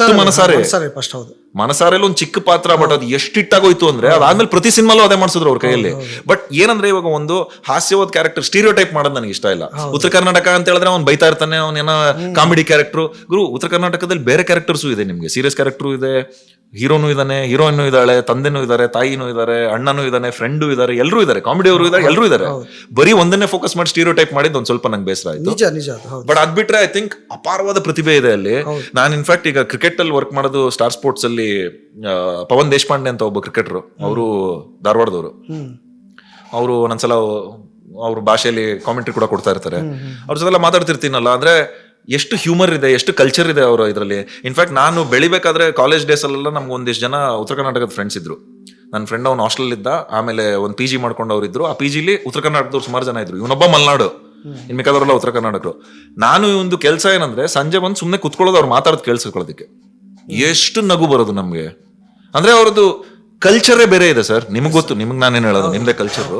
ಫಸ್ಟ್ ಹೌದು, ಮನಸಾರೆಯಲ್ಲಿ ಒಂದು ಚಿಕ್ಕ ಪಾತ್ರ, ಬಟ್ ಅದು ಎಷ್ಟು ಇಟ್ಟಾಗೋಯ್ತು ಅಂದ್ರೆ ಅದಾದ್ಮೇಲೆ ಪ್ರತಿ ಸಿನಿಮಾಲು ಅದೇ ಮಾಡಿಸಿದ್ರು ಅವ್ರ ಕೈಯಲ್ಲಿ. ಬಟ್ ಏನಂದ್ರೆ ಇವಾಗ ಒಂದು ಹಾಸ್ಯವಾದ ಕ್ಯಾರೆಕ್ಟರ್ ಸ್ಟೀರಿಯೋ ಟೈಪ್ ಮಾಡೋದು ನನಗೆ ಇಷ್ಟ ಇಲ್ಲ. ಉತ್ತರ ಕರ್ನಾಟಕ ಅಂತ ಹೇಳಿದ್ರೆ ಅವ್ನು ಬೈತಾ ಇರ್ತಾನೆ, ಅವನೇನೋ ಕಾಮಿಡಿ ಕ್ಯಾರೆಕ್ಟರ್. ಗುರು, ಉತ್ತರ ಕರ್ನಾಟಕದಲ್ಲಿ ಬೇರೆ ಕ್ಯಾರೆಕ್ಟರ್ಸು ಇದೆ ನಿಮ್ಗೆ, ಸೀರಿಯಸ್ ಕ್ಯಾರೆಕ್ಟರ್ ಇದೆ, ಹೀರೋನು ಇದಾನೆ, ಹೀರೋಯಿನ್ ಇದ್ದಾಳೆ, ತಂದೆನೂ ಇದಾರೆ, ತಾಯಿನೂ ಇದಾರೆ, ಅಣ್ಣನೂ ಇದಾನೆ, ಫ್ರೆಂಡು ಇದಾರೆ, ಎಲ್ಲರೂ ಇದಾರೆ, ಕಾಮಿಡಿ ಅವರು ಇದಾರೆ, ಎಲ್ಲರೂ ಇದಾರೆ. ಬರೀ ಒಂದನ್ನೇ ಫೋಕಸ್ ಮಾಡಿ ಸ್ಟೀರಿಯೋ ಟೈಪ್ ಮಾಡಿದ್ದು ಒಂದ್ ಸ್ವಲ್ಪ ನಂಗೆ ಬೇಸರ ಆಯ್ತು. ಬಟ್ ಅದ್ ಬಿಟ್ರೆ ಐ ಥಿಂಕ್ ಅಪಾರವಾದ ಪ್ರತಿಭೆ ಇದೆ ಅಲ್ಲಿ. ನಾನು ಇನ್ಫ್ಯಾಕ್ಟ್ ಈಗ ಕ್ರಿಕೆಟ್ ಅಲ್ಲಿ ವರ್ಕ್ ಮಾಡೋದು ಸ್ಟಾರ್ ಸ್ಪೋರ್ಟ್ಸ್ ಅಲ್ಲಿ, ಪವನ್ ದೇಶಪಾಂಡೆ ಅಂತ ಒಬ್ಬ ಕ್ರಿಕೆಟರ್, ಅವರು ಧಾರವಾಡದವರು. ಅವರು ಒಂದೊಂದ್ಸಲ ಅವ್ರ ಭಾಷೆಯಲ್ಲಿ ಕಾಮೆಂಟ್ರಿ ಕೂಡ ಕೊಡ್ತಾ ಇರ್ತಾರೆ. ಅವ್ರ ಜೊತೆಲ್ಲ ಮಾತಾಡ್ತಿರ್ತೀನಲ್ಲ, ಅಂದ್ರೆ ಎಷ್ಟು ಹ್ಯೂಮರ್ ಇದೆ, ಎಷ್ಟು ಕಲ್ಚರ್ ಇದೆ ಅವರು ಇದರಲ್ಲಿ. ಇನ್ಫ್ಯಾಕ್ಟ್ ನಾನು ಬೆಳಿಬೇಕಾದ್ರೆ ಕಾಲೇಜ್ ಡೇಸ್ ಅಲ್ಲೆಲ್ಲ ನಮ್ಗೆ ಒಂದಿಷ್ಟು ಜನ ಉತ್ತರ ಕರ್ನಾಟಕದ ಫ್ರೆಂಡ್ಸ್ ಇದ್ರು. ನನ್ನ ಫ್ರೆಂಡ್ ಅವ್ನು ಹಾಸ್ಟೆಲ್ ಇದ್ದ, ಆಮೇಲೆ ಒಂದು PG ಮಾಡ್ಕೊಂಡವ್ರು ಇದ್ರು. ಆ PGಲಿ ಉತ್ತರ ಕರ್ನಾಟಕದವ್ರು ಸುಮಾರು ಜನ ಇದ್ರು. ಇವನೊಬ್ಬ ಮಲ್ನಾಡು, ಇನ್ ಬೇಕಾದವರೆಲ್ಲ ಉತ್ತರ ಕರ್ನಾಟಕರು. ನಾನು ಒಂದು ಕೆಲಸ ಏನಂದ್ರೆ, ಸಂಜೆ ಬಂದು ಸುಮ್ಮನೆ ಕುತ್ಕೊಳ್ಳೋದು, ಅವ್ರು ಮಾತಾಡೋದು ಕೇಳಿಸ್ಕೊಳ್ಳೋದಕ್ಕೆ. ಎಷ್ಟು ನಗು ಬರೋದು ನಮ್ಗೆ. ಅಂದ್ರೆ ಅವ್ರದ್ದು ಕಲ್ಚರೇ ಬೇರೆ ಇದೆ ಸರ್. ನಿಮ್ಗೆ ಗೊತ್ತು, ನಿಮ್ಗೆ ನಾನೇನು ಹೇಳೋದು, ನಿಮ್ದೇ ಕಲ್ಚರ್.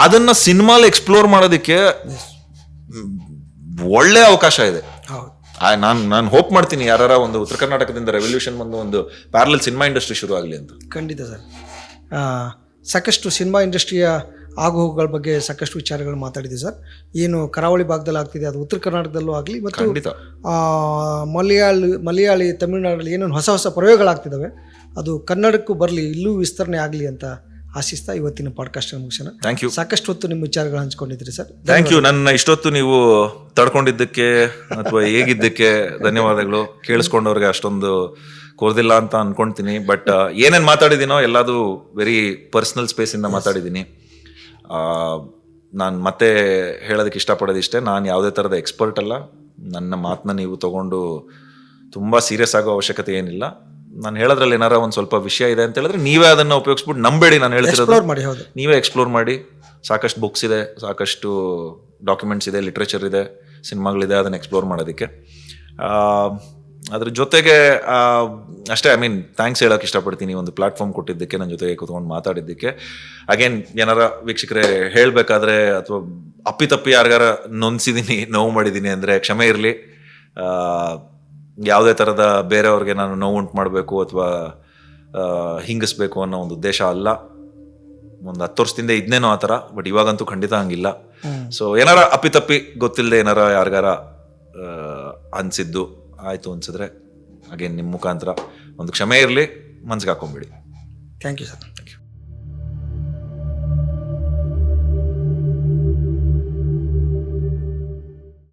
ಅದನ್ನ ಸಿನಿಮಾಲ್ ಎಕ್ಸ್ಪ್ಲೋರ್ ಮಾಡೋದಕ್ಕೆ ಒಳ್ಳೆ ಅವಕಾಶ ಇದೆ. ನಾನು ಹೋಪ್ ಮಾಡ್ತೀನಿ ಯಾರ ಒಂದು ಉತ್ತರ ಕರ್ನಾಟಕದಿಂದ ರೆವಲ್ಯೂಷನ್ ಬಂದು ಒಂದು ಪ್ಯಾರಲಲ್ ಸಿನಿಮಾ ಇಂಡಸ್ಟ್ರಿ ಶುರು ಆಗಲಿ ಅಂತ. ಖಂಡಿತ ಸರ್. ಸಾಕಷ್ಟು ಸಿನಿಮಾ ಇಂಡಸ್ಟ್ರಿಯ ಆಗುಹೋಗುಗಳ ಬಗ್ಗೆ ಸಾಕಷ್ಟು ವಿಚಾರಗಳು ಮಾತಾಡಿದೆ ಸರ್. ಏನು ಕರಾವಳಿ ಭಾಗದಲ್ಲಿ ಆಗ್ತಿದೆ, ಅದು ಉತ್ತರ ಕರ್ನಾಟಕದಲ್ಲೂ ಆಗಲಿ, ಮತ್ತು ಮಲಯಾಳಿ ತಮಿಳುನಾಡಲ್ಲಿ ಏನೇನು ಹೊಸ ಹೊಸ ಪ್ರಯೋಗಗಳಾಗ್ತಿದ್ದಾವೆ, ಅದು ಕನ್ನಡಕ್ಕೂ ಬರಲಿ, ಇಲ್ಲೂ ವಿಸ್ತರಣೆ ಆಗಲಿ ಅಂತ ಆಶಿಸ್ತಾ ಇವತ್ತಿನ ಪಾಡ್ಕಾಸ್ಟ್ ಮುಗಿಸೋಣ. Thank you. ಸಾಕಷ್ಟು ಹೊತ್ತು ನಿಮ್ಮ ವಿಚಾರಗಳು ಹಂಚ್ಕೊಂಡಿದ್ರಿ ಸರ್. Thank you. ನನ್ನ ಇಷ್ಟೊತ್ತು ನೀವು ತಡ್ಕೊಂಡಿದ್ದಕ್ಕೆ ಅಥವಾ ಹೇಗಿದ್ದಕ್ಕೆ ಧನ್ಯವಾದಗಳು. ಕೇಳಿಸ್ಕೊಂಡವ್ರಿಗೆ ಅಷ್ಟೊಂದು ಕೋರ್ದಿಲ್ಲ ಅಂತ ಅನ್ಕೊಂತೀನಿ. ಬಟ್ ಏನೇನು ಮಾತಾಡಿದ್ದೀನೋ ಎಲ್ಲದು ವೆರಿ ಪರ್ಸನಲ್ ಸ್ಪೇಸಿಂದ ಮಾತಾಡಿದ್ದೀನಿ. ನಾನು ಮತ್ತೆ ಹೇಳೋದಕ್ಕೆ ಇಷ್ಟಪಡೋದಿಷ್ಟೇ, ನಾನು ಯಾವುದೇ ಥರದ ಎಕ್ಸ್ಪರ್ಟ್ ಅಲ್ಲ. ನನ್ನ ಮಾತನ್ನ ನೀವು ತಗೊಂಡು ತುಂಬ ಸೀರಿಯಸ್ ಆಗೋ ಅವಶ್ಯಕತೆ ಏನಿಲ್ಲ. ನಾನು ಹೇಳೋದ್ರಲ್ಲಿ ಏನಾರ ಒಂದು ಸ್ವಲ್ಪ ವಿಷಯ ಇದೆ ಅಂತ ಹೇಳಿದ್ರೆ ನೀವೇ ಅದನ್ನು ಉಪಯೋಗಿಸ್ಬಿಟ್ಟು ನಂಬೇಡಿ. ನಾನು ಹೇಳ್ತಿರೋದು ನೀವೇ ಎಕ್ಸ್ಪ್ಲೋರ್ ಮಾಡಿ. ಸಾಕಷ್ಟು ಬುಕ್ಸ್ ಇದೆ, ಸಾಕಷ್ಟು ಡಾಕ್ಯುಮೆಂಟ್ಸ್ ಇದೆ, ಲಿಟ್ರೇಚರ್ ಇದೆ, ಸಿನಿಮಾಗಳಿದೆ, ಅದನ್ನು ಎಕ್ಸ್ಪ್ಲೋರ್ ಮಾಡೋದಕ್ಕೆ. ಅದ್ರ ಜೊತೆಗೆ ಅಷ್ಟೇ, ಐ ಮೀನ್ ಥ್ಯಾಂಕ್ಸ್ ಹೇಳಕ್ ಇಷ್ಟಪಡ್ತೀನಿ ಒಂದು ಪ್ಲಾಟ್ಫಾರ್ಮ್ ಕೊಟ್ಟಿದ್ದಕ್ಕೆ, ನನ್ನ ಜೊತೆಗೆ ಕೂತ್ಕೊಂಡು ಮಾತಾಡಿದ್ದಕ್ಕೆ. ಅಗೇನ್ ಏನಾರ ವೀಕ್ಷಕರೇ ಹೇಳಬೇಕಾದ್ರೆ ಅಥವಾ ಅಪ್ಪಿತಪ್ಪಿ ಯಾರಿಗಾರ ನೊಂದಿಸಿದ್ದೀನಿ, ನೋವು ಮಾಡಿದ್ದೀನಿ ಅಂದರೆ ಕ್ಷಮೆ ಇರಲಿ. ಯಾವುದೇ ಥರದ ಬೇರೆಯವ್ರಿಗೆ ನಾನು ನೋವು ಉಂಟು ಮಾಡಬೇಕು ಅಥವಾ ಹಿಂಗಿಸ್ಬೇಕು ಅನ್ನೋ ಒಂದು ಉದ್ದೇಶ ಅಲ್ಲ. ಒಂದು 10 ವರ್ಷದಿಂದ ಇದ್ನೇನೋ ಆ ಥರ, ಬಟ್ ಇವಾಗಂತೂ ಖಂಡಿತ ಹಂಗಿಲ್ಲ. ಸೊ ಏನಾರ ಅಪ್ಪಿತಪ್ಪಿ ಗೊತ್ತಿಲ್ಲದೆ ಏನಾರ ಯಾರಿಗಾರ ಅನಿಸಿದ್ದು ಆಯಿತು ಅನ್ಸಿದ್ರೆ ಅಗೇನ್ ನಿಮ್ಮ ಮುಖಾಂತರ ಒಂದು ಕ್ಷಮೆ ಇರಲಿ, ಮನ್ಸಿಗೆ ಹಾಕೊಂಬಿಡಿ. Thank you sir. Thank you.